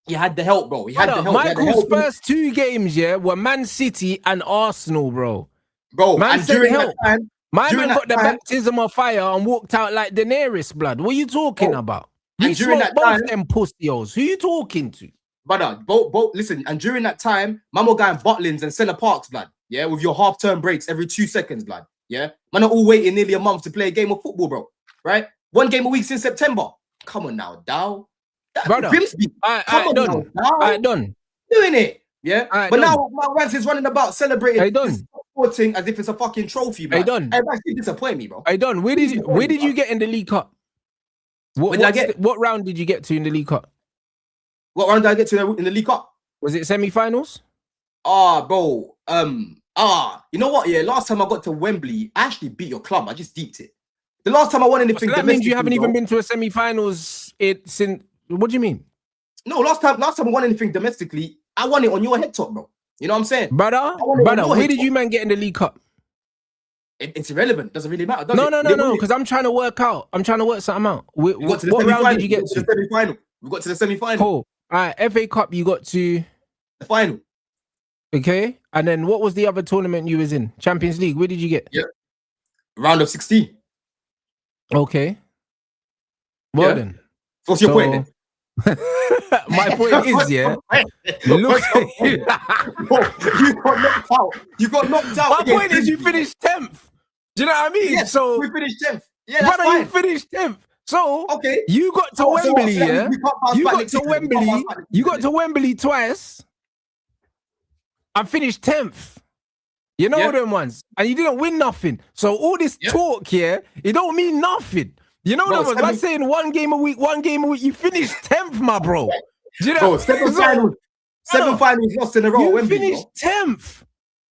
He had the help, bro. He had the help. Michael's first 2 games, yeah, were Man City and Arsenal, bro. Bro, man and during that time, my man got the baptism of fire and walked out like Daenerys, blood. What are you talking about? You smoked both them pussios. Who you talking to? Brother, listen, and during that time, Mamo guy in Butlins and Centre Parks, blood. Yeah, with your half-term breaks every 2 seconds, blood. Yeah, man, are all waiting nearly a month to play a game of football, bro. Right? 1 game a week since September. Come on now, Dow. Brother, come on now, I done doing it. Yeah, but now my Rants is running about celebrating this sporting as if it's a fucking trophy, man. It actually disappoint me, bro. I done. Where did you get in the League Cup? What round did you get to in the League Cup? What round did I get to in the League Cup? Was it semi-finals? Bro. You know what? Yeah, last time I got to Wembley, I actually beat your club. I just deeped it. The last time I won anything, so that means you haven't even been to a semi-finals. Since what do you mean? No, last time I won anything domestically, I won it on your head top, bro. You know what I'm saying, brother? Where did you man get in the League Cup? It's irrelevant. Doesn't really matter. No. Because I'm trying to work something out. What round did you get to? The semi-final. We got to the semi-final. Cool. All right, FA Cup, you got to the final. Okay, and then what was the other tournament you was in? Champions League. Where did you get? Yeah, round of 16. Okay. Well then. What's your point then? My point is, yeah. Look, you got knocked out. You got knocked out. My point is, you finished 10th. Do you know what I mean? Yes, so we finished 10th. Yeah, that's fine. You finished 10th. So Okay. you got to Wembley, yeah? You got to Wembley. You got to Wembley twice. I finished 10th. You know them ones, and you didn't win nothing. So all this talk here, it don't mean nothing. You know them ones. I'm saying one game a week. You finished 10th, my bro. Do you know? Seven finals lost in a row. You finished 10th.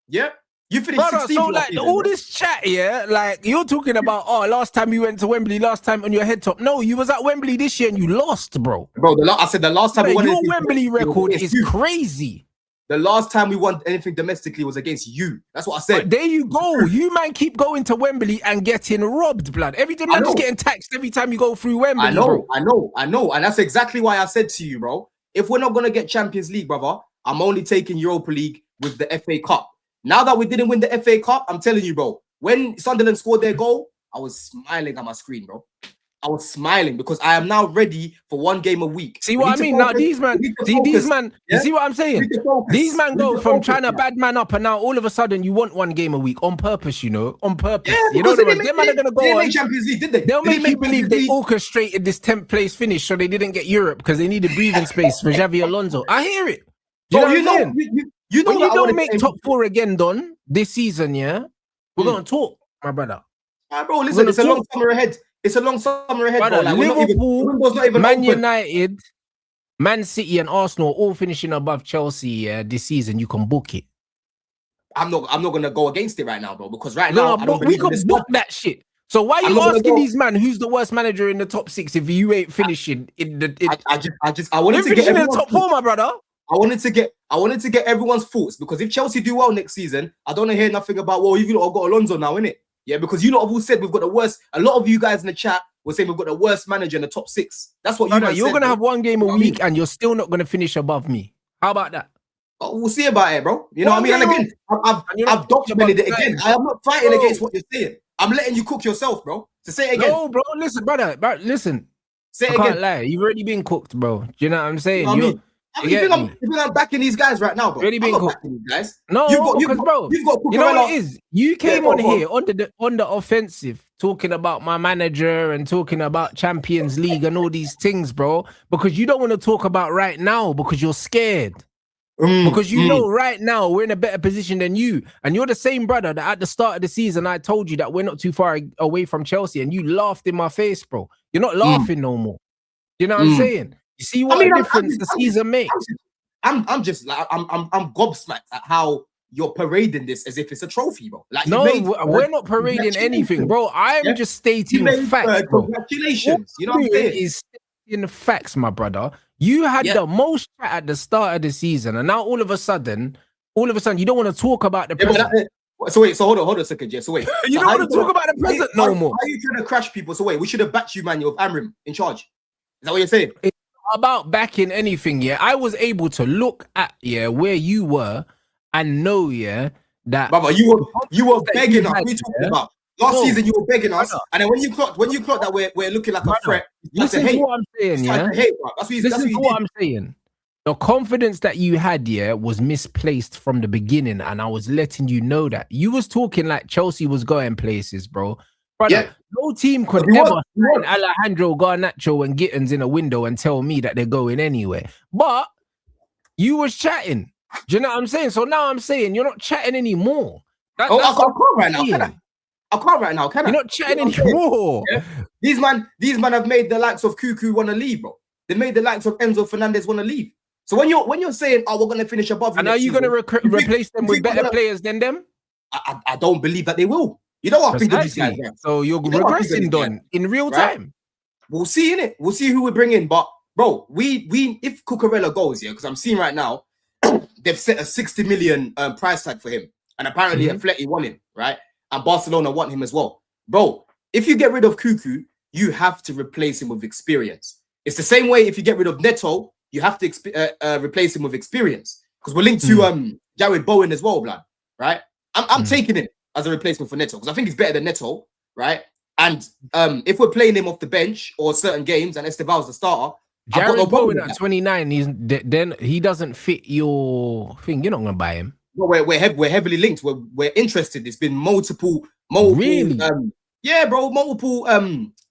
Yeah. You finished 16th. So like all this chat, yeah, like you're talking about, last time you went to Wembley, last time on your head top. No, you was at Wembley this year and you lost, bro. Bro, I said the last time we won your Wembley record is crazy. The last time we won anything domestically was against you. That's what I said. But there you go. You man keep going to Wembley and getting robbed, blood. Every time man just getting taxed every time you go through Wembley. I know, bro. I know. And that's exactly why I said to you, bro, if we're not going to get Champions League, brother, I'm only taking Europa League with the FA Cup. Now that we didn't win the FA Cup, I'm telling you, bro, when Sunderland scored their goal, I was smiling at my screen, bro. I was smiling because I am now ready for one game a week. See what I mean? Now these man, you see what I'm saying? These man go from trying to bad man up, and now all of a sudden you want one game a week on purpose, you know, on purpose. Yeah, you know, them man are gonna go on. Champions League, did they? They'll make you believe they orchestrated this 10th place finish so they didn't get Europe because they needed breathing space for Xavi Alonso. I hear it. You know you don't make top 4 again, Don, this season, yeah? We're gonna talk, my brother. Bro, listen, it's a long summer ahead. It's a long summer ahead, bro. Like, Liverpool, Man United, Man City, and Arsenal all finishing above Chelsea this season. You can book it. I'm not gonna go against it right now, bro, because now I don't believe we can book that shit. So why are you asking these man who's the worst manager in the top 6 if you ain't finishing in the? I wanted to get in the top 4, my brother. I wanted to get everyone's thoughts, because if Chelsea do well next season, I don't want to hear nothing about, well, you've got Alonso now, innit? Yeah, because you lot have all said we've got the worst. A lot of you guys in the chat were saying we've got the worst manager in the top 6. That's what you're going to have one game a week and you're still not going to finish above me. How about that? Oh, we'll see about it, bro. You know what I mean? And again, I've documented it again. I am not fighting against what you're saying. I'm letting you cook yourself, bro. To say it again. No, bro, listen, brother, listen. Say it again. Can't lie. You've already been cooked, bro. Do you know what I'm saying? You know what I mean? You think I'm backing these guys right now, bro? Really been cooked. These guys. No, bro, you know what it is? You came on here on the offensive, talking about my manager and talking about Champions League and all these things, bro, because you don't want to talk about right now because you're scared. Because you know right now we're in a better position than you, and you're the same brother that at the start of the season I told you that we're not too far away from Chelsea, and you laughed in my face, bro. You're not laughing no more. You know what I'm saying? You see what difference the season makes? I'm just like I'm gobsmacked at how you're parading this as if it's a trophy, bro. Like, no, we're not parading anything, bro. I'm just stating facts, bro. Congratulations. You know what I'm saying? Is stating facts, my brother. You had the most chat at the start of the season, and now all of a sudden, you don't want to talk about the present. So hold on a second, Jess. So wait, you don't want to talk about the present no more. How are you trying to crash people? So wait, we should have backed you, man. You're Amrim in charge. Is that what you're saying? It's not about backing anything. Yeah, I was able to look at where you were and know that. Brother, you were begging us. What are you talking about? Last season you were begging us, and then when you clocked that we're looking like a threat. Listen to what I'm saying, Listen to what I'm saying. The confidence that you had, was misplaced from the beginning, and I was letting you know that. You was talking like Chelsea was going places, bro. Brother, no team could ever sign Alejandro Garnacho and Gittins in a window and tell me that they're going anywhere. But you was chatting. Do you know what I'm saying? So now I'm saying you're not chatting anymore. I can't right now, can I? I can't right now, can I? You're not chatting anymore. Yeah. These man have made the likes of Cuckoo want to leave, bro. They made the likes of Enzo Fernandez want to leave. So when you're saying, we're going to finish above you, and are you going to replace them with better players than them? I don't believe that they will. You know what I think of these guys, man. So you're regressing, Don, in real time. We'll see, innit? We'll see who we bring in. But, bro, we if Cucurella goes, because I'm seeing right now, they've set a 60 million price tag for him. And apparently Atleti want him, right? And Barcelona want him as well. Bro, if you get rid of Cuckoo, you have to replace him with experience. It's the same way if you get rid of Neto, you have to replace him with experience. Because we're linked to Jared Bowen as well, blood, right? I'm taking him as a replacement for Neto because I think he's better than Neto, right? And if we're playing him off the bench or certain games and Esteval's the starter, Jared Bowen at 29, then he doesn't fit your thing. You're not gonna buy him. Well, we're heavily linked. We're interested. There's been multiple. Really? Yeah, bro. Multiple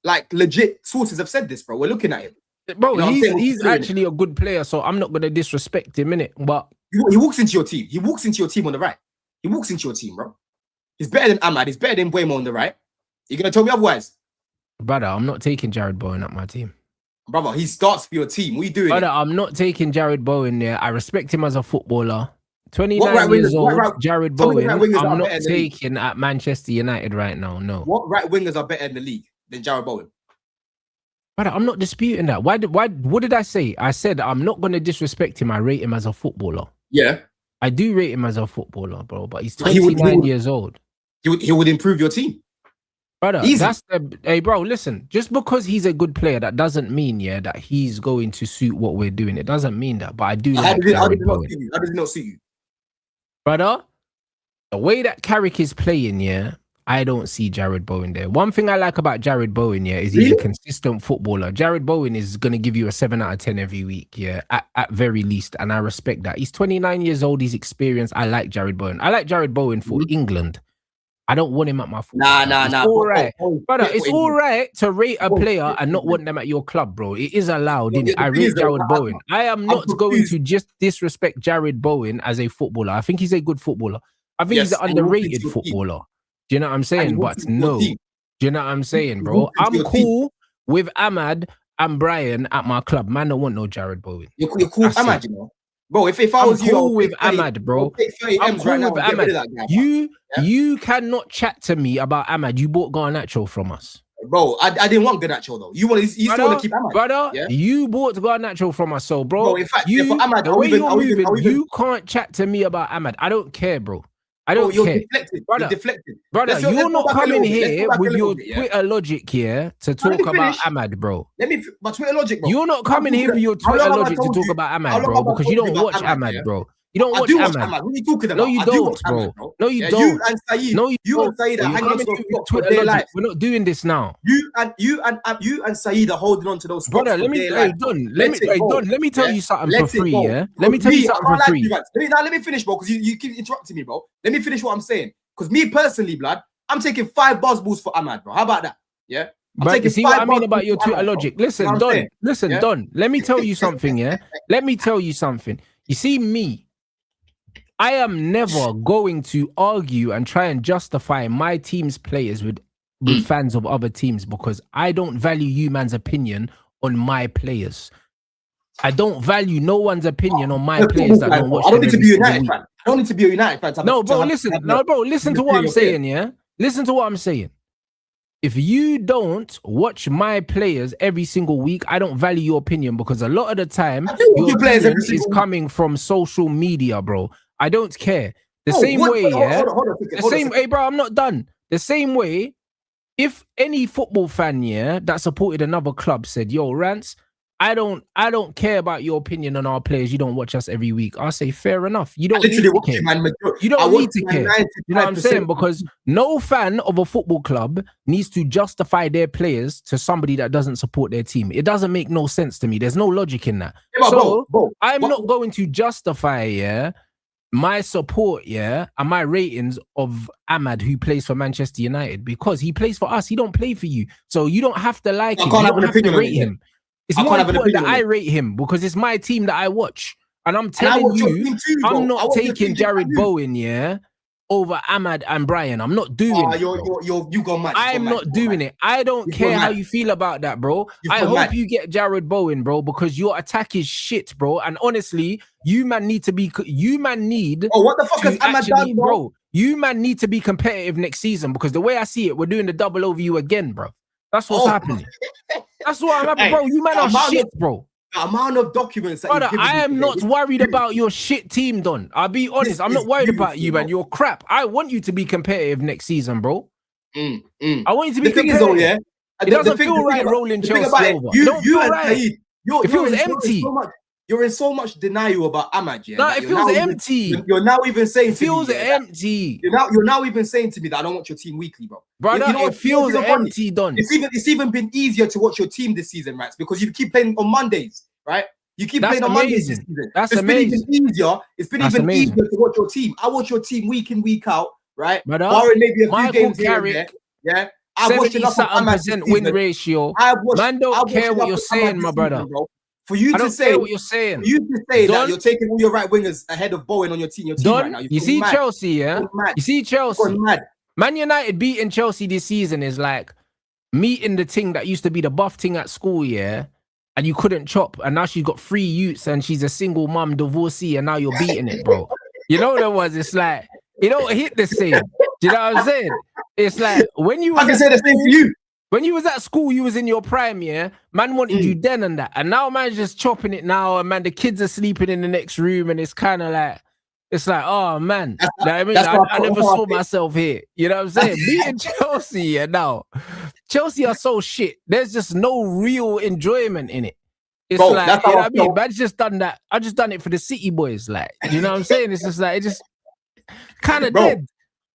like legit sources have said this, bro. We're looking at him. Bro, You know he's actually a good player, so I'm not gonna disrespect him, innit? But he walks into your team. He walks into your team on the right. He walks into your team, bro. He's better than Ahmad. He's better than Buemo on the right. You gonna tell me otherwise? Brother, I'm not taking Jared Bowen at my team. Brother, he starts for your team. What are you doing? Brother, I'm not taking Jared Bowen there. I respect him as a footballer. 29 years old, Jared Bowen, I'm not taking at Manchester United right now, no. What right wingers are better in the league than Jared Bowen? Brother, I'm not disputing that. What did I say? I said I'm not going to disrespect him. I rate him as a footballer. Yeah. I do rate him as a footballer, bro, but he's 29 years old. He would improve your team. Brother, hey, bro, listen. Just because he's a good player, that doesn't mean, that he's going to suit what we're doing. It doesn't mean that, but I do like Jared Bowen. How does it not suit you? Brother, the way that Carrick is playing, I don't see Jared Bowen there. One thing I like about Jared Bowen, is he's a consistent footballer. Jared Bowen is going to give you a 7 out of 10 every week, at very least, and I respect that. He's 29 years old, he's experienced. I like Jared Bowen. I like Jared Bowen for England. I don't want him at my football. Nah. All right. Brother, it's all right to rate a player and not want them at your club, bro. It is allowed, innit? I rate Jared Bowen. I am not going to just disrespect Jared Bowen as a footballer. I think he's a good footballer. I think he's an underrated footballer. Do you know what I'm saying? But no. Do you know what I'm saying, bro? I'm cool with Ahmad and Brian at my club. Man, I don't want no Jared Bowen. You're cool with Ahmad, you know? Bro, if I was you, cool with Ahmad, bro. I'm cool with Ahmad. You cannot chat to me about Ahmad. You bought Garnacho from us. Bro, I didn't want Garnacho though. You still want to keep Ahmad. Brother, you bought Garnacho from us. So, bro, in fact, Ahmad, the way you're moving, you can't chat to me about Ahmad. I don't care, bro. I don't care. You're deflected. Brother, you're not coming here with your Twitter logic here to talk about Ahmad, bro. My Twitter logic, bro. You're not coming here with your Twitter logic to talk about Ahmad, bro, because you don't watch Ahmad, bro. You don't watch Ahmad. What are you talking about? No, you don't, bro. No, you don't. You and Saeed. No, you and Saeed are hanging on to Twitter logic. We're not doing this now. You and Saeed are holding on to those spots. Brother, let me tell you something for free, Let me tell you something for free. Let me finish, bro, because you keep interrupting me, bro. Let me finish what I'm saying. Because me personally, blood, I'm taking 5 buzzballs for Ahmad, bro. How about that? Yeah. But you see what I mean about your Twitter logic? Listen, Don. Let me tell you something, Let me tell you something. You see me, I am never going to argue and try and justify my team's players with fans of other teams because I don't value you man's opinion on my players. I don't value no one's opinion on my players that don't watch. I don't need to be a United fan. I don't need to be a United fan. No, bro, listen to what I'm saying, Listen to what I'm saying. If you don't watch my players every single week, I don't value your opinion because a lot of the time your opinion is coming from social media, bro. I don't care. The same way, Hey, bro, I'm not done. The same way, if any football fan, that supported another club said, yo, Rants, I don't care about your opinion on our players. You don't watch us every week. I'll say, fair enough. You don't need to care. You don't need to care. You know what I'm saying? Because no fan of a football club needs to justify their players to somebody that doesn't support their team. It doesn't make no sense to me. There's no logic in that. I'm not going to justify, my support, and my ratings of Ahmad, who plays for Manchester United, because he plays for us. He don't play for you. So you don't have to like him. You don't have to rate him. It's more important that I rate him because it's my team that I watch. And I'm telling you, I'm not taking Jared Bowen, over Ahmad and Brian. I'm not doing it. You go mad. I'm not doing it. I don't care how you feel about that, bro. I hope you get Jared Bowen, bro, because your attack is shit, bro. And honestly, you man need to be. Oh, what the fuck has Ahmad done, bro? You man need to be competitive next season because the way I see it, we're doing the double over you again, bro. That's what's happening. That's what I'm happening, bro. You man are shit, bro. The amount of documents that brother, I am not worried about your shit team, Don. I'll be honest. I'm not worried about you, man. You're crap. I want you to be competitive next season, bro. I want you to be competitive. Though, it doesn't feel right rolling Chelsea over. It feels empty. You're in so much denial about Ahmad, No, it feels empty. You're now even saying to me, it feels empty. You're now even saying to me that I don't watch your team weekly, bro. Brother, it feels empty, Don. It's even been easier to watch your team this season, right? Because you keep playing on Mondays, right? You keep playing on Mondays this season. That's amazing. It's been even easier to watch your team. I watch your team week in, week out, right? Brother, barring maybe a few Michael games Carrick, here and there, I've watched enough of Ahmad this 70% win season. ratio. Man, don't care what you're saying, my brother. For you to say what you're saying. that you're taking all your right wingers ahead of Bowen on your team right now. You see Chelsea, yeah? You see Chelsea. Man United beating Chelsea this season is like meeting the thing that used to be the buff thing at school, yeah? And you couldn't chop, and now she's got 3 youths and she's a single mum divorcee, and now you're beating it, bro. You know what it was? It's like, it don't hit the same. Do you know what I'm saying? It's like when you I can say the same for you. When you was at school, you was in your prime, yeah? Man wanted you then and that. And now man's just chopping it now, and man, the kids are sleeping in the next room, and it's kind of like, it's like, oh man, I never saw myself here. You know what I'm saying? Beating Chelsea, yeah, now. Chelsea are so shit. There's just no real enjoyment in it. It's bro, like, you know what I mean? Man's just done that. I just done it for the city boys. Like, you know what I'm saying? It's just like, it just kind of dead.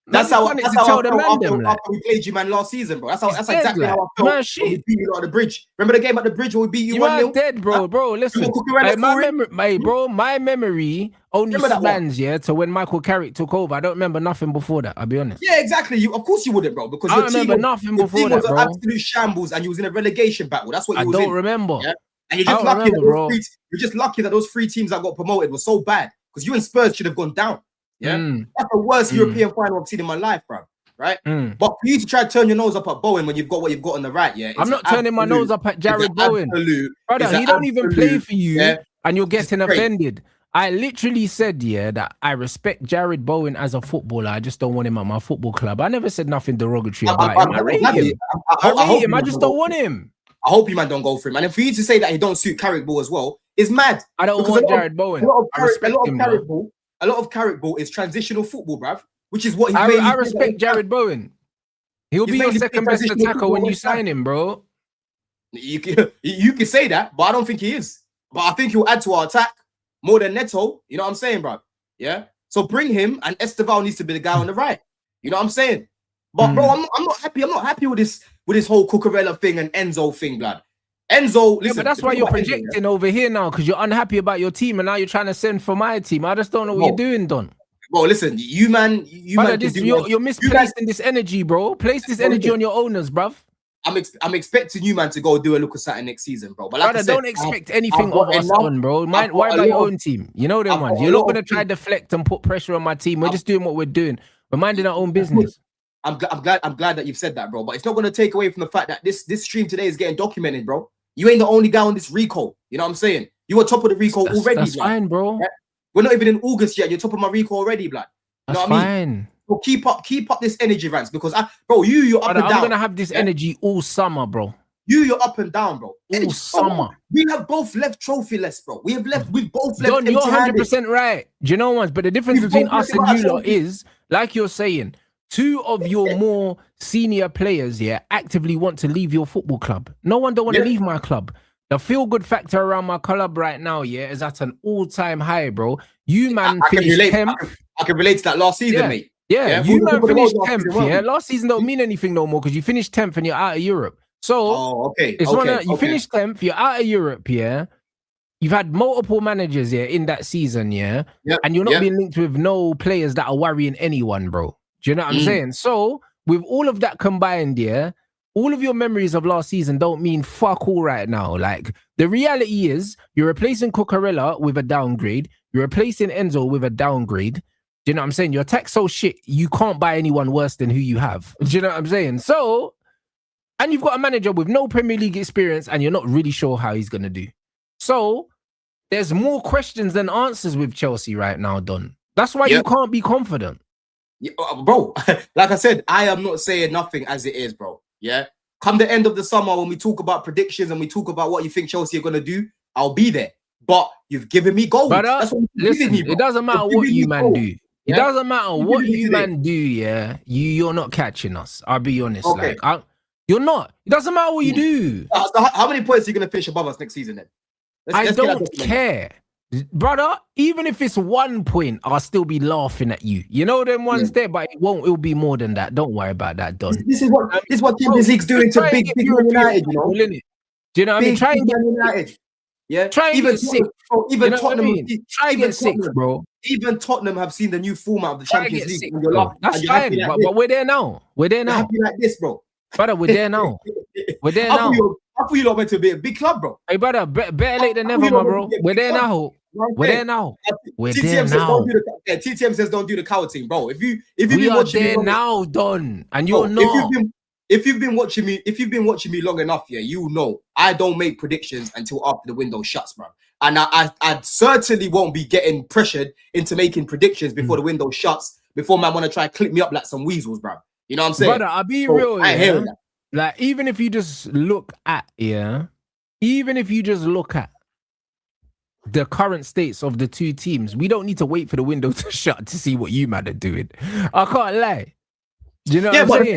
That's how I felt after we played you, man, last season, bro. That's exactly how I felt when we beat you at the bridge. Remember the game at the bridge when we beat you 1-0? Dead, bro. Bro, listen. My memory only spans, yeah, to when Michael Carrick took over. I don't remember nothing before that, I'll be honest. Yeah, exactly. Of course you wouldn't, bro, because your team was an absolute shambles and you was in a relegation battle. That's what you was in. I don't remember. Yeah? And you're just lucky that those 3 teams that got promoted were so bad, because you and Spurs should have gone down. Yeah, that's the worst European final I've seen in my life, bro. Right? But for you to try to turn your nose up at Bowen when you've got what you've got on the right, yeah. I'm not turning my nose up at Jared Bowen. Brother, he don't even play for you, and you're getting offended. I literally said, yeah, that I respect Jared Bowen as a footballer. I just don't want him at my football club. I never said nothing derogatory about him. I rate him. I just don't want him. I hope you, man, don't go for him. And for you to say that he don't suit Carrick Ball as well is mad. I don't want Jared Bowen. I respect him, a lot of Carrick Ball is transitional football, bruv, which is what he I respect Jared Bowen. He'll be your second best attacker when you sign him, bro. You can say that, but I don't think he is. But I think he'll add to our attack more than Neto. You know what I'm saying, bruv? Yeah. So bring him, and Esteval needs to be the guy on the right. You know what I'm saying? But bro, I'm not happy. I'm not happy with this whole Cucurella thing and Enzo thing, blood. Enzo, listen. But that's why you're projecting over here now, because you're unhappy about your team, and now you're trying to send for my team. I just don't know what you're doing, Don. Well, listen, you're misplacing this energy, bro. Place this energy on your owners, bruv. I'm expecting you, man, to go do a look at something next season, bro. But like brother, don't expect anything of us on, bro. Why about your own team? You know them ones. You're not gonna try to deflect and put pressure on my team. We're just doing what we're doing. We're minding our own business. I'm glad that you've said that, bro. But it's not gonna take away from the fact that this stream today is getting documented, bro. You ain't the only guy on this recall. You know what I'm saying? You were top of the recall already. That's fine, bro. Yeah? We're not even in August yet. You're top of my recall already, blood. You know what I mean? So keep up this energy, Rants, because you're up and down. I'm gonna have this energy all summer, bro. You're up and down, bro. All summer. We have both left trophyless, bro. We've both left. Don, you're 100% right. Do you know what? But the difference between us and you lot is, like you're saying, 2 of your more senior players, yeah, actively want to leave your football club. No one don't want to leave my club. The feel-good factor around my club right now, yeah, is at an all-time high, bro. You, man, finished 10th. I can relate to that last season, mate. Yeah, you, man, finished 10th, yeah? Last season don't mean anything no more because you finished 10th and you're out of Europe. So, you finished 10th, you're out of Europe, yeah? You've had multiple managers, yeah, in that season, yeah? And you're not being linked with no players that are worrying anyone, bro. Do you know what I'm saying? So, with all of that combined, yeah, all of your memories of last season don't mean fuck all right now. Like, the reality is, you're replacing Cucurella with a downgrade. You're replacing Enzo with a downgrade. Do you know what I'm saying? Your attack's so shit, you can't buy anyone worse than who you have. Do you know what I'm saying? So, and you've got a manager with no Premier League experience, and you're not really sure how he's going to do. So, there's more questions than answers with Chelsea right now, Don. That's why you can't be confident. Yeah, bro, like I said, I am not saying nothing as it is, bro. Yeah. Come the end of the summer, when we talk about predictions and we talk about what you think Chelsea are going to do, I'll be there. But you've given me gold. That's what you've given me, bro. It doesn't matter what you man do. It doesn't matter what you man do, yeah. You're not catching us. I'll be honest. Okay. Like, you're not. It doesn't matter what you do. So how many points are you going to finish above us next season then? I don't care. Brother, even if it's 1 point, I'll still be laughing at you. You know them ones there, but it'll be more than that. Don't worry about that, Don. This is what Champions League's doing to big United, you know? Do you know what I mean? Try and get United. Yeah. Try and get sick. Even Tottenham. Try and get sick, bro. Even Tottenham have seen the new format of the Champions League. That's fine, but we're there now. We're there now. Happy like this, bro. Brother, we're there now. We're there I now. thought you lot meant to be a big club, bro. Hey, brother, better late than never, my bro. We're there now. We're there now. We're there now. TTM says don't do the coward thing, bro. If you've we been are watching there me now, Don, and you're bro, not. If you've been watching me long enough, yeah, you know I don't make predictions until after the window shuts, bro. And I certainly won't be getting pressured into making predictions before the window shuts. Before man want to try and clip me up like some weasels, bro. You know what I'm saying? Brother, I'll be real, I ain't hearing that. Like, even if you just look at, even if you just look at the current states of the two teams, we don't need to wait for the window to shut to see what you man are doing. I can't lie. Do you know what I'm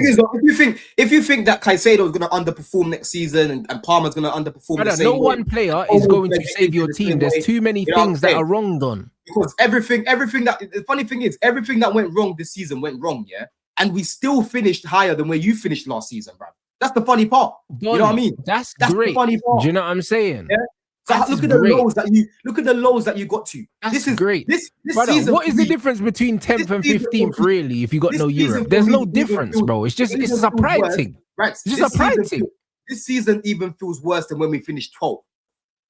saying? If you think that Caicedo is going to underperform next season and Palmer's going to underperform, brother, no one player is going to save your team. There's too many things that are wrong, Don. Because everything that the funny thing is, everything that went wrong this season went wrong, yeah. And we still finished higher than where you finished last season, bro. That's the funny part. Don, you know what I mean? That's great. The funny part. Do you know what I'm saying? Yeah. So look at the lows that you got to. This is great. This brother, season. What is the difference between 10th and 15th, really? If you got no Europe, there's no difference, bro. It's just a pride thing. Right. It's just a pride thing. This season even feels worse than when we finished 12th.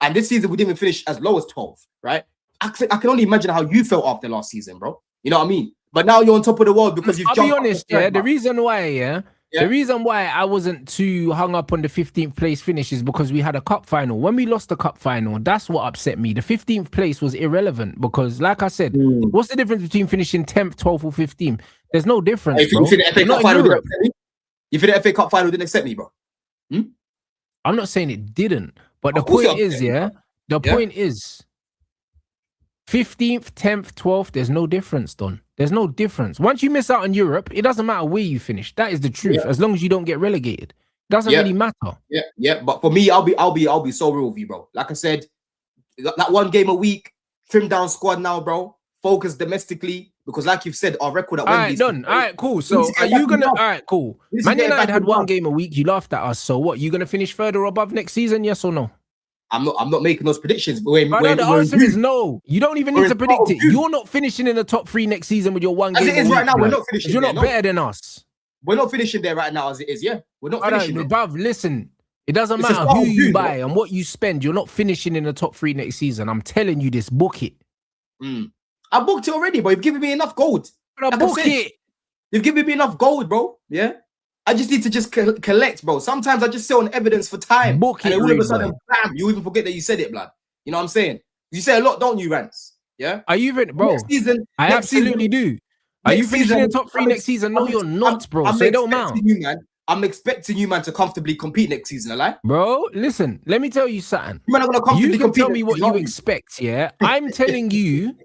And this season we didn't even finish as low as 12th, right? I can only imagine how you felt after last season, bro. You know what I mean? But now you're on top of the world because you've jumped. I'll be honest, the reason why, the reason why I wasn't too hung up on the 15th place finish is because we had a cup final. When we lost the cup final, that's what upset me. The 15th place was irrelevant because, like I said, what's the difference between finishing 10th, 12th, or 15th? There's no difference, bro. You think the FA Cup final didn't accept me? You think the FA Cup final didn't accept me, bro? I'm not saying it didn't, but the point is, the point is, 15th, 10th, 12th, there's no difference, Don. There's no difference. Once you miss out on Europe, it doesn't matter where you finish. That is the truth. As long as you don't get relegated, it doesn't really matter. Yeah. But for me, I'll be so real with you, bro. Like I said, that one game a week, trim down squad now, bro. Focus domestically because, like you've said, our record at Wembley. All right, done. All right, cool. So are you gonna? All right, cool. Man United had one game a week. You laughed at us. So what? You gonna finish further above next season? Yes or no? I'm not making those predictions. But the answer is no. You don't even need to predict it. You're not finishing in the top 3 next season with your one game. As it is right now, we're not finishing. You're not better than us. We're not finishing there right now as it is. Yeah, we're not finishing. Bruv, listen. It doesn't matter who you buy and what you spend. You're not finishing in the top 3 next season. I'm telling you this. Book it. I booked it already, but you've given me enough gold. Book it. You've given me enough gold, bro. Yeah. I just need to just collect, bro. Sometimes I just sit on evidence for time. Book it, and all of a sudden, bam, you even forget that you said it, blood. You know what I'm saying? You say a lot, don't you, Rants? Yeah? Are you even, bro? I absolutely do. Are you finishing in the top 3 next season? No, you're not, bro. So it don't matter. I'm expecting you, man, to comfortably compete next season, alright? Bro, listen, let me tell you something. You can tell me what you expect, yeah? I'm telling you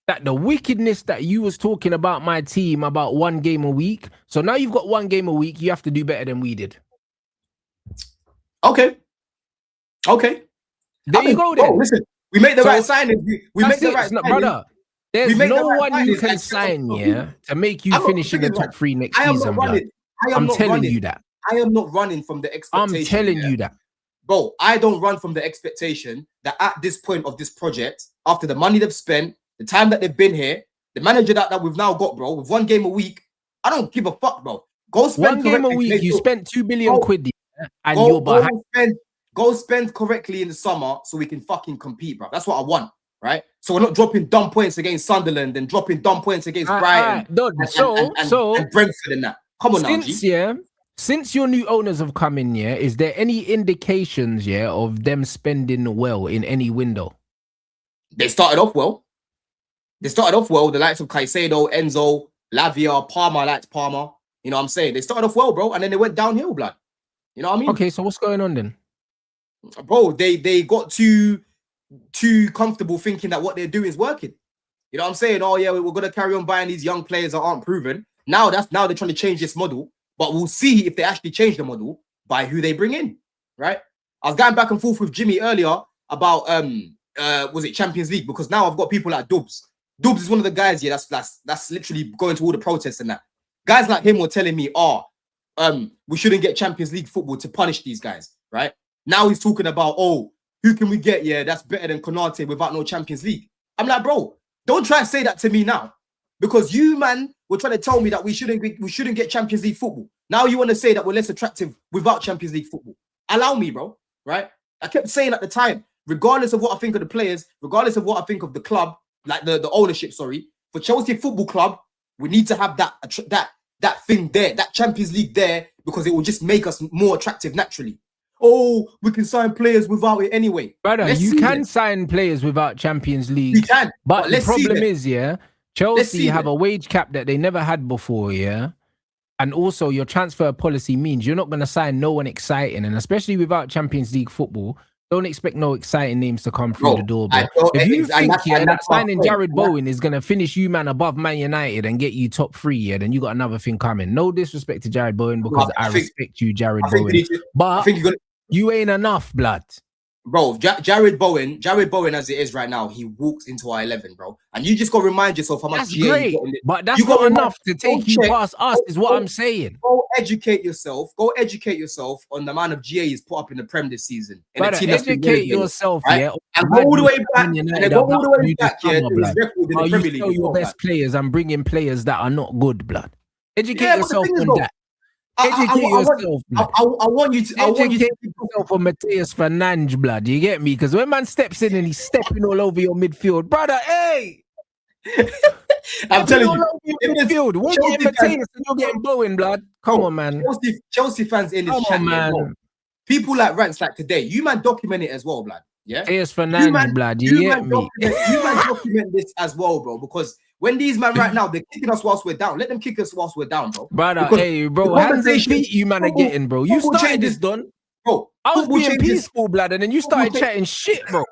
that the wickedness that you was talking about my team about one game a week. So now you've got one game a week. You have to do better than we did. Okay. There you go then. Bro, listen, we make the right signings. We make the right signings. Brother, there's no one you can sign, to make you finish in the top 3 next season, blood. I'm telling you that. I am not running from the expectation. I'm telling you that. Bro, I don't run from the expectation that at this point of this project, after the money they've spent, the time that they've been here, the manager that we've now got, bro, with one game a week, I don't give a fuck, bro. Go spend one game a week. You spent 2 billion quid, and you're behind. Go spend correctly in the summer so we can fucking compete, bro. That's what I want, right? So we're not dropping dumb points against Sunderland and dropping dumb points against Brighton and Brentford and that. Come on now, G. Since your new owners have come in, is there any indications, of them spending well in any window? They started off well. The likes of Caicedo, Enzo, Lavia, Palmer. I liked Palmer. You know what I'm saying? They started off well, bro, and then they went downhill, blood. You know what I mean? Okay, so what's going on then? Bro, they got too comfortable thinking that what they're doing is working. You know what I'm saying? Oh, yeah, we're going to carry on buying these young players that aren't proven. Now they're trying to change this model, but we'll see if they actually change the model by who they bring in, right? I was going back and forth with Jimmy earlier about, was it Champions League? Because now I've got people like Dubs. Dubs is one of the guys, that's literally going to all the protests and that. Guys like him were telling me, we shouldn't get Champions League football to punish these guys, right? Now he's talking about, who can we get? Yeah, that's better than Konate without no Champions League. I'm like, bro, don't try to say that to me now, because you, man, were trying to tell me that we shouldn't get Champions League football. Now you want to say that we're less attractive without Champions League football. Allow me, bro, right? I kept saying at the time, regardless of what I think of the players, regardless of what I think of the club, like the ownership, sorry, for Chelsea Football Club, we need to have that thing there, that Champions League there, because it will just make us more attractive naturally. Oh, we can sign players without it anyway. Brother, you can sign players without Champions League. We can. But the problem is, Chelsea have a wage cap that they never had before, and also your transfer policy means you're not going to sign no one exciting, and especially without Champions League football, don't expect no exciting names to come through the door, bro. If you think that signing Jared Bowen is going to finish you, man, above Man United and get you top 3, then you got another thing coming. No disrespect to Jared Bowen, because I respect you, Jared Bowen. But you ain't enough, blood. Bro, Jared Bowen as it is right now, he walks into our 11, bro. And you just got to remind yourself how much GA great, but that's not enough to take you past us, is what I'm saying. Go educate yourself on the amount of GA he's put up in the Prem this season. Educate yourself, right? And go all the way back, to his record in the Premier League. You your best players and bring in players that are not good, blood. Educate yourself on that. Educate yourself, blood. I want you to educate yourself on Mateus Fernandes, blood. You get me? Because when man steps in and he's stepping all over your midfield, brother, hey! I'm telling you, midfield. We're getting Mateus and you're getting Bowen, blood. Come on, man. Chelsea fans in this chat, man. People like Rants like today, you man document it as well, blood. Yeah, Mateus Fernandes, blood. You get me? You man document this as well, bro, because when these man right now, they're kicking us whilst we're down. Let them kick us whilst we're down, bro. Brother, hey, bro, hands and feet you man are getting, bro. You started this, Don. Bro, I was being peaceful, blood, and then you started chatting shit, bro.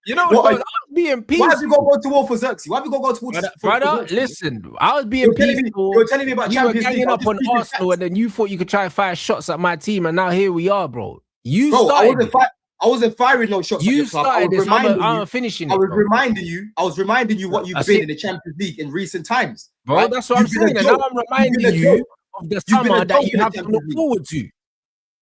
You know what? I was being peaceful. Why have you got to go to war for Xerxes? Why have you got to go to war for Xerxes? Brother, listen, I was being peaceful. You're telling me about Champions League. You were ganging up on Arsenal, and then you thought you could try and fire shots at my team, and now here we are, bro. You started. I wasn't firing no shots. You started this. I'm finishing it. I was reminding you what you've been in the Champions League in recent times, bro. Right? That's what I'm saying. And now I'm reminding you of the summer that you have to look forward to.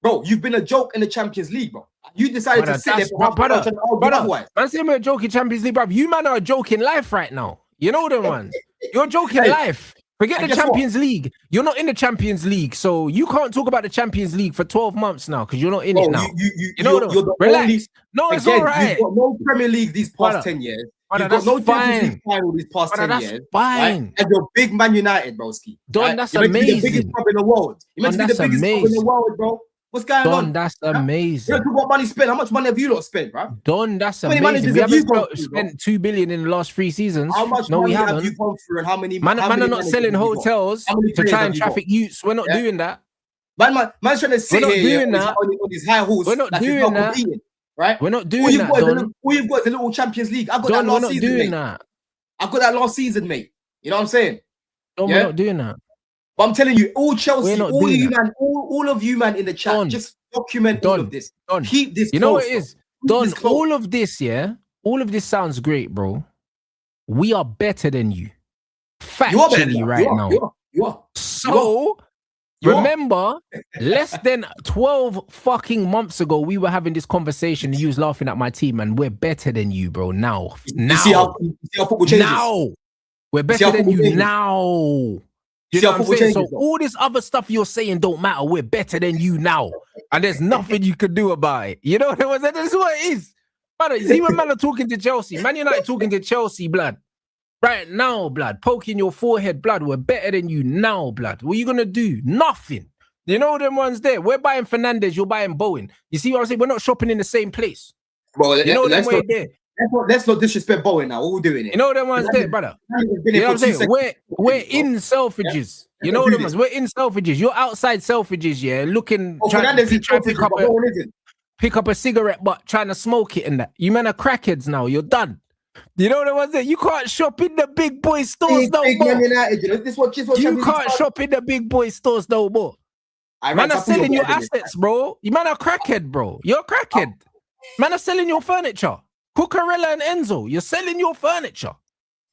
Bro, you've been a joke in the Champions League, bro. You decided to sit there for half an hour otherwise. Man, say me a joke in Champions League, bro. You man are a joke in life right now. You know them ones. You're a joke in life. Forget the Champions League. You're not in the Champions League, so you can't talk about the Champions League for 12 months now because you're not in it now. You know, relax. No, it's all right. You've got no Premier League these past 10 years. You've got no Champions League final these past 10 years. Fine. Right? And you're big Man United, broski. Don, that's amazing. You're the biggest club in the world. You're meant to be the biggest club in the world, bro. What's going on? Don, that's amazing. You don't talk about money spent. How much money have you lot spent, bro? Don, that's amazing. We haven't spent 2 billion in the last 3 seasons. How much money have you gone through and how many... Man are not selling hotels to try and traffic youths. We're not doing that. Man's trying to sit here on his high horse. We're not doing that. Right? We're not doing that, Don. All you've got is a little Champions League. I got that last season, mate. I got that last season, mate. You know what I'm saying? Don, we're not doing that. But I'm telling you, all Chelsea, all of you, man, in the chat, just document all of this. Keep this. You know what it is? Don, all of this, all of this sounds great, bro. We are better than you. Factually right now. You are. So, remember, less than 12 fucking months ago, we were having this conversation. You was laughing at my team, and we're better than you, bro. Now. You see how football changes? Now. We're better than you now. You know what I'm saying? So all this other stuff you're saying don't matter. We're better than you now. And there's nothing you can do about it. You know what I'm saying? That's what it is. Brother, see when man are talking to Chelsea, Man United talking to Chelsea, blood. Right now, blood, poking your forehead, blood. We're better than you now, blood. What are you going to do? Nothing. You know them ones there. We're buying Fernandes, you're buying Bowen. You see what I'm saying? We're not shopping in the same place. Bro, you know them way there. Let's not disrespect Bowen now. What we're doing it. You know them ones there, brother. You know what I'm saying? We're in Selfridges. Yeah. You know them ones. We're in Selfridges. You're outside Selfridges, yeah, looking, trying to pick up a cigarette, but trying to smoke it and that. You men are crackheads now. You're done. You know the ones that you can't shop in the big boy stores no more. You can't shop in the big boy stores no more. Man are selling your assets, bro. You man are crackhead, bro. You're a crackhead. Man are selling your furniture. Cucurella and Enzo, you're selling your furniture.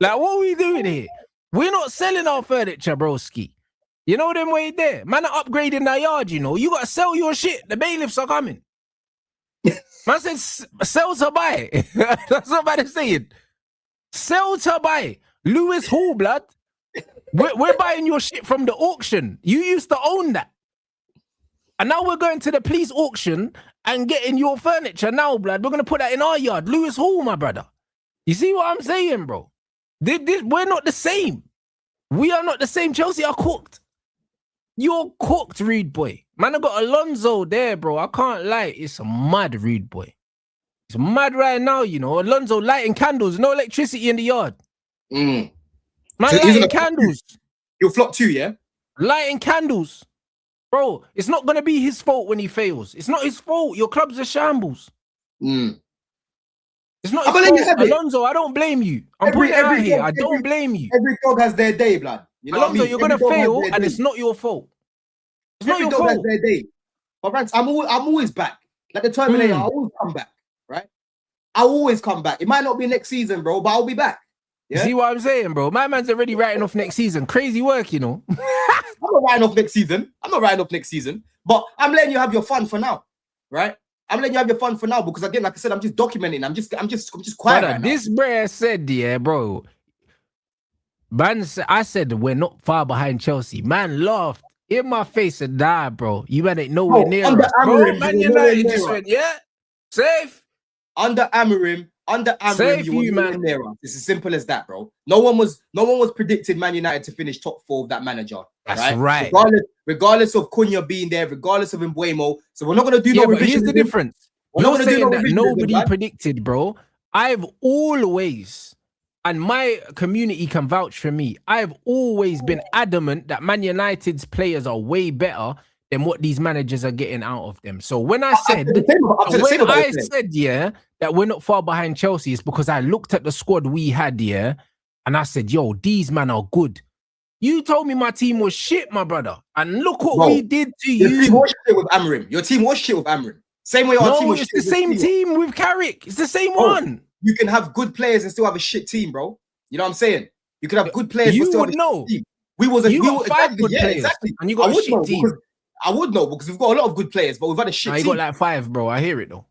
Like, what are we doing here? We're not selling our furniture, broski. You know them way there. Man are upgrading their yard, you know. You got to sell your shit. The bailiffs are coming. Man said, sell to buy. That's what man is saying. Sell to buy. Lewis Hall, blood. We're buying your shit from the auction. You used to own that. And now we're going to the police auction and getting your furniture now, blood. We're going to put that in our yard. Lewis Hall, my brother. You see what I'm saying, bro? We're not the same. We are not the same. Chelsea are cooked. You're cooked, Rude Boy. Man, I got Alonso there, bro. I can't lie. It's mad, Rude Boy. It's mad right now, you know. Alonso lighting candles, no electricity in the yard. Man, so lighting candles. You'll flop too, yeah? Lighting candles. Bro, it's not going to be his fault when he fails. It's not his fault. Your club's a shambles. It's not his fault. Alonso, I don't blame you. I'm putting it out here. I don't blame you. Every dog has their day, blood. You know Alonso, what I mean? you're going to fail, and it's not your fault. It's not your fault. Has their day. But Rants, I'm always back. Like the Terminator, I always come back, right? I always come back. It might not be next season, bro, but I'll be back. Yeah? You see what I'm saying, bro? My man's already writing off next season. Crazy work, you know. I'm not writing off next season. But I'm letting you have your fun for now, right? I'm letting you have your fun for now because again, like I said, I'm just documenting. I'm just quiet. Brother, right this bro said, yeah, bro. Man, I said we're not far behind Chelsea. Man laughed in my face and died, bro. You man ain't nowhere near us. Bro, Man United just went, yeah, safe. Under Amorim, you were man. Near us. It's as simple as that, bro. No one was predicting Man United to finish top 4 of that manager. That's right. Regardless of Cunha being there, regardless of Mbuemo. So we're not gonna do no revision. But here's the difference. You're saying that nobody predicted, bro. I've always, and my community can vouch for me, I've always been adamant that Man United's players are way better than what these managers are getting out of them. So when I said, yeah, that we're not far behind Chelsea, it's because I looked at the squad we had, yeah, and I said, yo, these men are good. You told me my team was shit, my brother. And look what we did to you. Your team was shit with Amorim. Your team was shit with Amorim. Same way our team was shit. It's the same team with Carrick. It's the same one. You can have good players and still have a shit team, bro. You know what I'm saying? You can have good players. You would know. You got 5 good players. Exactly. And you got a shit team. I would know because we've got a lot of good players, but we've had a shit team. You got like 5, bro. I hear it though.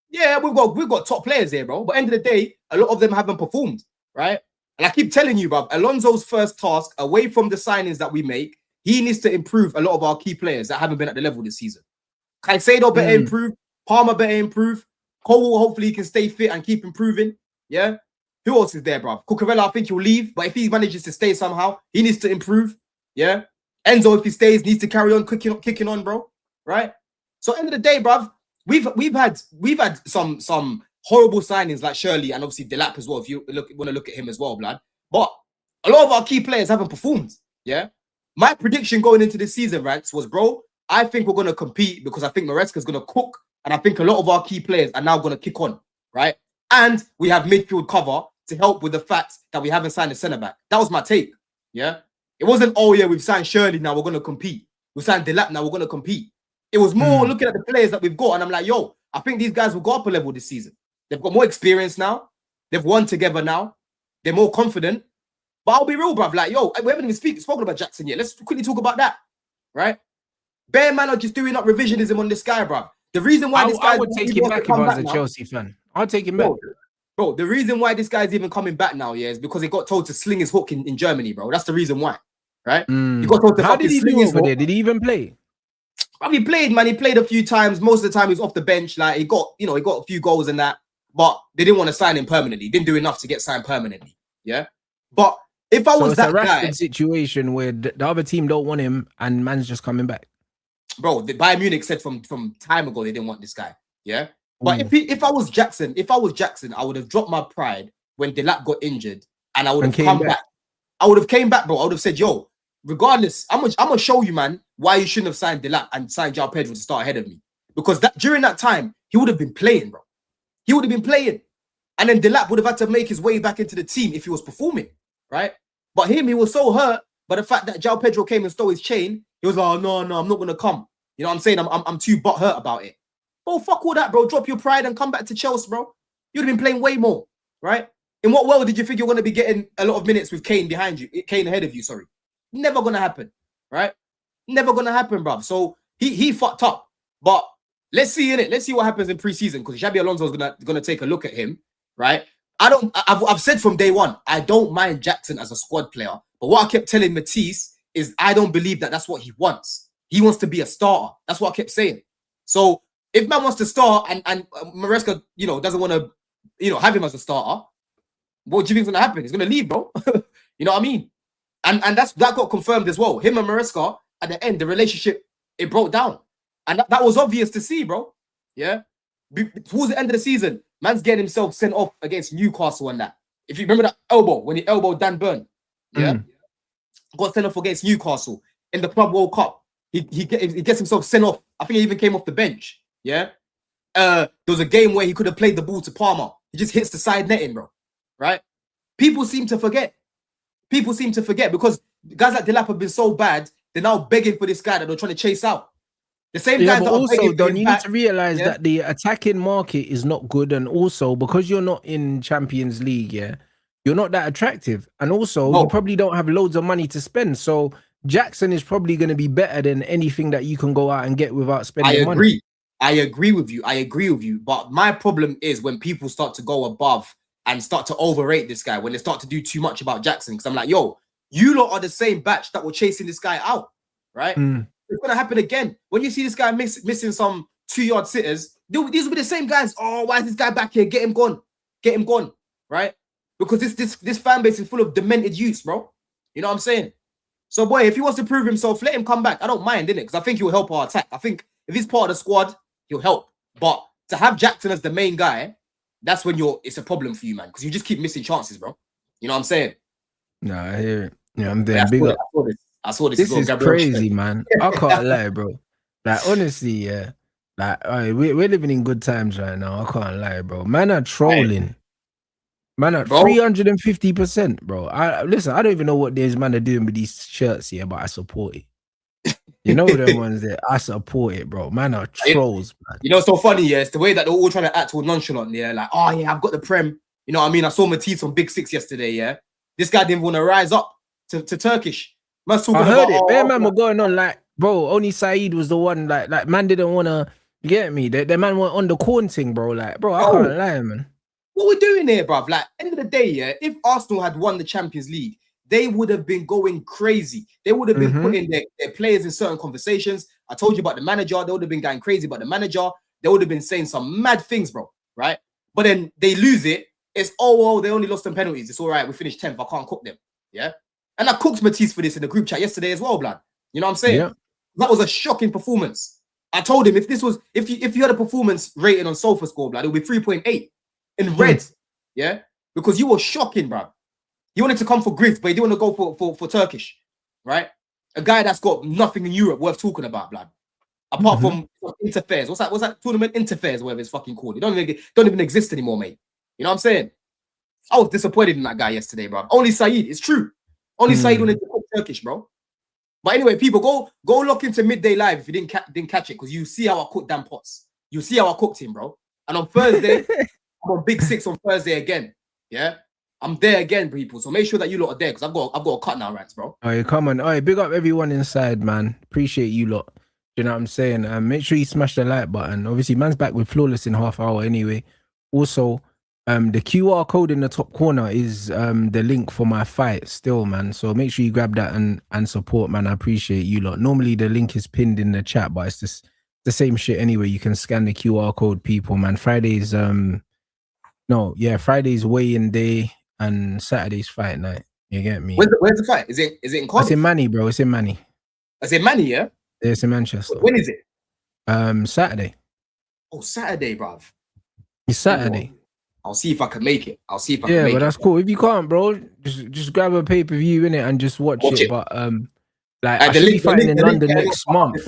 Yeah, we've got top players there, bro. But end of the day, a lot of them haven't performed, right? And I keep telling you, bro, Alonso's first task, away from the signings that we make, he needs to improve a lot of our key players that haven't been at the level this season. Caicedo better improve. Palmer better improve. Cole, hopefully, he can stay fit and keep improving. Yeah. Who else is there, bro? Cucurella, I think he'll leave, but if he manages to stay somehow, he needs to improve. Yeah. Enzo, if he stays, needs to carry on kicking on, bro. Right. So end of the day, bro, we've had some horrible signings like Shirley and obviously Delap as well. If you want to look at him as well, blood. But a lot of our key players haven't performed. Yeah. My prediction going into this season, Rants, was, bro, I think we're going to compete because I think Maresca's going to cook, and I think a lot of our key players are now going to kick on, right? And we have midfield cover to help with the fact that we haven't signed a centre back. That was my take. Yeah. It wasn't, oh yeah, we've signed Shirley, now we're going to compete. We signed Delap, now we're going to compete. It was more looking at the players that we've got, and I'm like, yo, I think these guys will go up a level this season. They've got more experience now. They've won together now. They're more confident. But I'll be real, bruv. Like, yo, we haven't even spoken about Jackson yet. Let's quickly talk about that, right? Bear man are just doing up revisionism on this guy, bruv. The reason why this guy... I would take him back if I was a Chelsea fan. I'll take him back. Bro, the reason why this guy's even coming back now, yeah, is because he got told to sling his hook in Germany, bro. That's the reason why, right? He got told to How did he do over there? Did he even play? Well, he played, man. He played a few times. Most of the time, he was off the bench. Like, he got a few goals and that. But they didn't want to sign him permanently. He didn't do enough to get signed permanently. Yeah. But if I was that guy, it's a situation where the other team don't want him and man's just coming back. Bro, the Bayern Munich said from time ago they didn't want this guy. Yeah. But if I was Jackson, I would have dropped my pride when Delap got injured, and I would have come back. I would have came back, bro. I would have said, yo, regardless, I'm gonna show you, man, why you shouldn't have signed Delap and signed João Pedro to start ahead of me. Because during that time, he would have been playing, bro. He would have been playing. And then Delap would have had to make his way back into the team if he was performing, right? But he was so hurt by the fact that João Pedro came and stole his chain. He was like, oh, no, I'm not going to come. You know what I'm saying? I'm too butthurt about it. Bro, fuck all that, bro. Drop your pride and come back to Chelsea, bro. You'd have been playing way more, right? In what world did you think you're going to be getting a lot of minutes with Kane behind you? Kane ahead of you, sorry. Never going to happen, right? Never going to happen, bro. So he fucked up. But let's see, innit? Let's see what happens in preseason, because Xabi Alonso is gonna take a look at him, right? I've said from day one, I don't mind Jackson as a squad player. But what I kept telling Matisse is I don't believe that that's what he wants. He wants to be a starter. That's what I kept saying. So if man wants to start and Maresca, doesn't want to, have him as a starter, what do you think's gonna happen? He's gonna leave, bro. You know what I mean? And that got confirmed as well. Him and Maresca at the end, the relationship, it broke down, and that was obvious to see, bro. Yeah. Towards the end of the season, man's getting himself sent off against Newcastle and that. If you remember that elbow when he elbowed Dan Burn, yeah, got sent off against Newcastle in the Club World Cup. He gets himself sent off. I think he even came off the bench. Yeah. There was a game where he could have played the ball to Palmer. He just hits the side netting, bro. Right? People seem to forget. Because guys like Delap have been so bad, they're now begging for this guy that they're trying to chase out. The same guys that also, are Don, you need to realize that the attacking market is not good, and also because you're not in Champions League, you're not that attractive, and also you probably don't have loads of money to spend. So Jackson is probably going to be better than anything that you can go out and get without spending money. I agree with you. But my problem is when people start to go above and start to overrate this guy, when they start to do too much about Jackson. Because I'm like, yo, you lot are the same batch that were chasing this guy out, right? It's gonna happen again. When you see this guy missing some 2-yard sitters, these will be the same guys. Oh, why is this guy back here? Get him gone, right? Because this fan base is full of demented youths, bro. You know what I'm saying? So, boy, if he wants to prove himself, let him come back. I don't mind, innit? Because I think he'll help our attack. I think if he's part of the squad, he'll help. But to have Jackson as the main guy, that's when it's a problem for you, man. Because you just keep missing chances, bro. You know what I'm saying? No, I hear it. Yeah, I'm there. Big up. I saw this. This is crazy, man. I can't lie, bro. Like, honestly, yeah. Like, we're living in good times right now. I can't lie, bro. Man are trolling. Man at 350%, bro. Listen, I don't even know what these man are doing with these shirts here, but I support it. You know them ones there. I support it, bro. Man are trolls, man. You know, it's so funny, yeah. It's the way that they're all trying to act all nonchalant, yeah. Like, oh yeah, I've got the Prem. You know what I mean? I saw Matisse on Big Six yesterday, yeah. This guy didn't want to rise up to Turkish. I heard it. Bare man were going on like, bro, only Saeed was the one, like man didn't want to, you get me? The man went on the corn thing, bro. Like, bro, I can't lie, man. What we're doing here, bruv, like, end of the day, yeah, if Arsenal had won the Champions League, they would have been going crazy. They would have been putting their players in certain conversations. I told you about the manager. They would have been going crazy about the manager. They would have been saying some mad things, bro, right? But then they lose it. It's, oh, well, they only lost 10 penalties. It's all right. We finished 10th. I can't cook them, yeah? And I cooked Matisse for this in the group chat yesterday as well, blood. You know what I'm saying? Yeah. That was a shocking performance. I told him if you had a performance rating on SofaScore, blood, it would be 3.8 in red, yeah? Because you were shocking, bro. You wanted to come for Griff, but you didn't want to go for Turkish, right? A guy that's got nothing in Europe worth talking about, blood. Apart from Interfairs. What's that tournament? Interfairs, whatever it's fucking called. It don't even exist anymore, mate. You know what I'm saying? I was disappointed in that guy yesterday, bro. Only Saeed, it's true. Only Saeed wanted to cook Turkish, bro. But anyway, people, go look into Midday Live if you didn't catch it, because you see how I cooked Dan Potts. You see how I cooked him, bro. And on Thursday, I'm on Big Six on Thursday again. Yeah, I'm there again, people. So make sure that you lot are there, because I've got a cut now, Rants, bro. Oh, come on. All right, big up everyone inside, man. Appreciate you lot. You know what I'm saying? Make sure you smash the like button. Obviously, man's back with Flawless in half hour anyway. Also, the QR code in the top corner is the link for my fight still, man. So make sure you grab that and support, man. I appreciate you lot. Normally the link is pinned in the chat, but it's just the same shit anyway. You can scan the QR code, people, man. Friday's Friday's weigh-in day and Saturday's fight night. You get me? Where's the fight? Is it in Cardiff? It's in Manny, bro. It's in Manny. It's in Manny, yeah? Yeah, it's in Manchester. When is it? Saturday. Oh, Saturday, bruv. It's Saturday. I'll see if I can make it. Yeah, but that's cool. If you can't, bro, just grab a pay-per-view in it and just watch it. But I should be fighting in London next month.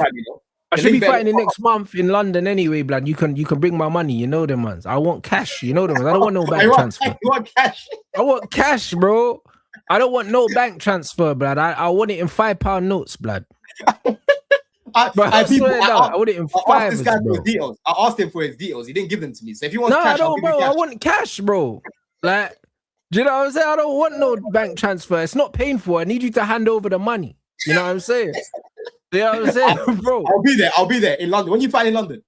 I should be fighting next month in London anyway, blood. You can bring my money, you know them ones. I want cash, you know them ones. I don't want no bank transfer. You want cash? I want cash, bro. I don't want no bank transfer, blood. I want it in £5 notes, blood. I want it in five. I asked him for his details. He didn't give them to me. So if you want cash, I want cash, bro. Like, do you know what I'm saying? I don't want no bank transfer. It's not painful. I need you to hand over the money. You know what I'm saying? You know what I'm saying, bro? I'll be there in London. When you fight in London?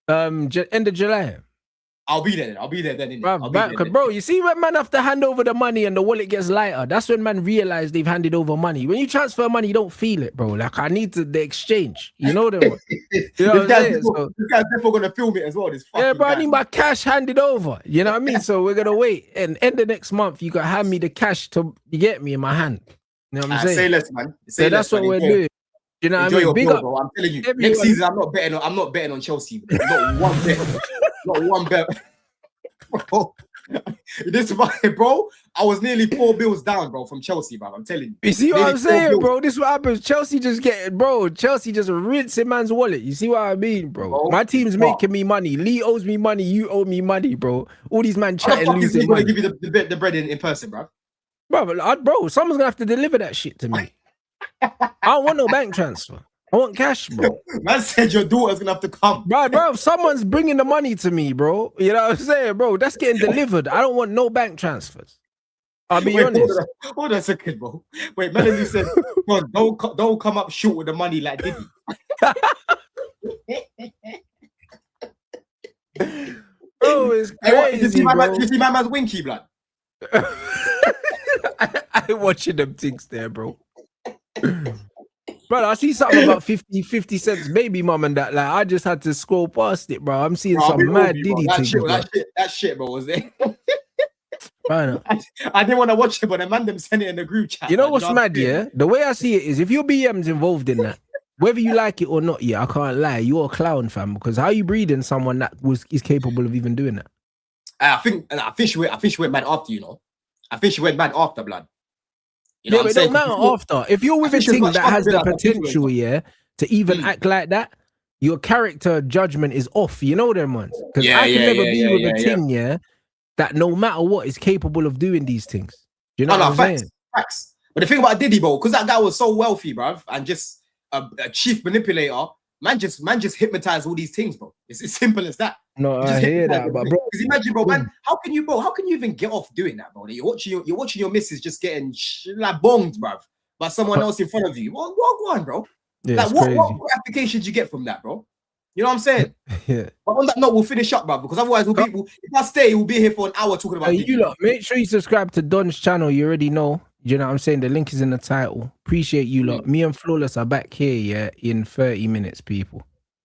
End of July. I'll be there then. I'll be there then. Innit? Bro, I'll be there then. bro, you see when man have to hand over the money and the wallet gets lighter, that's when man realize they've handed over money. When you transfer money, you don't feel it, bro. Like, I need the exchange. You know them. You know this guy's definitely gonna film it as well. This yeah, bro, guy. I need my cash handed over. You know what I mean? So we're gonna wait. And end of next month, you gotta hand me the cash to get me in my hand. You know what I'm saying? Say less, man. Say less, that's what we're doing. You know what I mean? Big up, bro. I'm telling you. Next season, I'm not betting on Chelsea. Not one bet. Not one bet. Bro, this bro, I was nearly 4 bills down, bro, from Chelsea, bro. I'm telling you. You see what I'm saying, bro? This is what happens. Chelsea just rinsing man's wallet. You see what I mean, bro? My team's making me money. Lee owes me money. You owe me money, bro. All these man chatting, losing money. Give you the bread in person, bro. Bro, someone's gonna have to deliver that shit to me. I don't want no bank transfer. I want cash, bro. Man said your daughter's gonna have to come. Bro, someone's bringing the money to me, bro. You know what I'm saying, bro? That's getting delivered. I don't want no bank transfers. I'll be honest. Hold on a second, bro. Wait, Melanie said, bro, don't come up short with the money like Diddy. Bro, it's crazy, bro. You see my man's winky, blood? I ain't watching them things there, bro. Bro, I see something about 50 cents baby mum and that. Like, I just had to scroll past it, bro. I'm seeing some mad Diddy things. That shit, bro, was there. I didn't want to watch it, but the man them sent it in the group chat. You know what's mad, yeah? The way I see it is, if your BM's involved in that, whether you like it or not, yeah, I can't lie, you're a clown, fam. Because how you breeding someone that is capable of even doing that? I think she went mad after, you know. I think she went mad after, blood. You know but it don't matter after. If you're with a thing that has the potential, yeah, to even act like that, your character judgment is off. You know them ones. Because I can never be with a thing, yeah, that no matter what is capable of doing these things. You know what I'm saying? Facts. But the thing about Diddy, bro, because that guy was so wealthy, bruv, and just a chief manipulator, man just hypnotized all these things, bro. It's as simple as that. No, I hear that, but bro, because imagine, bro, man, how can you even get off doing that, bro? You're watching your missus just getting like bonged, bruv, by someone else in front of you. What on, bro? Yeah, like what applications you get from that, bro? You know what I'm saying? Yeah. But on that note, we'll finish up, bruv, because otherwise if I stay, we'll be here for an hour talking about you lot, make sure you subscribe to Don's channel. You already know. You know what I'm saying? The link is in the title. Appreciate you lot. Me and Flawless are back here, yeah, in 30 minutes, people.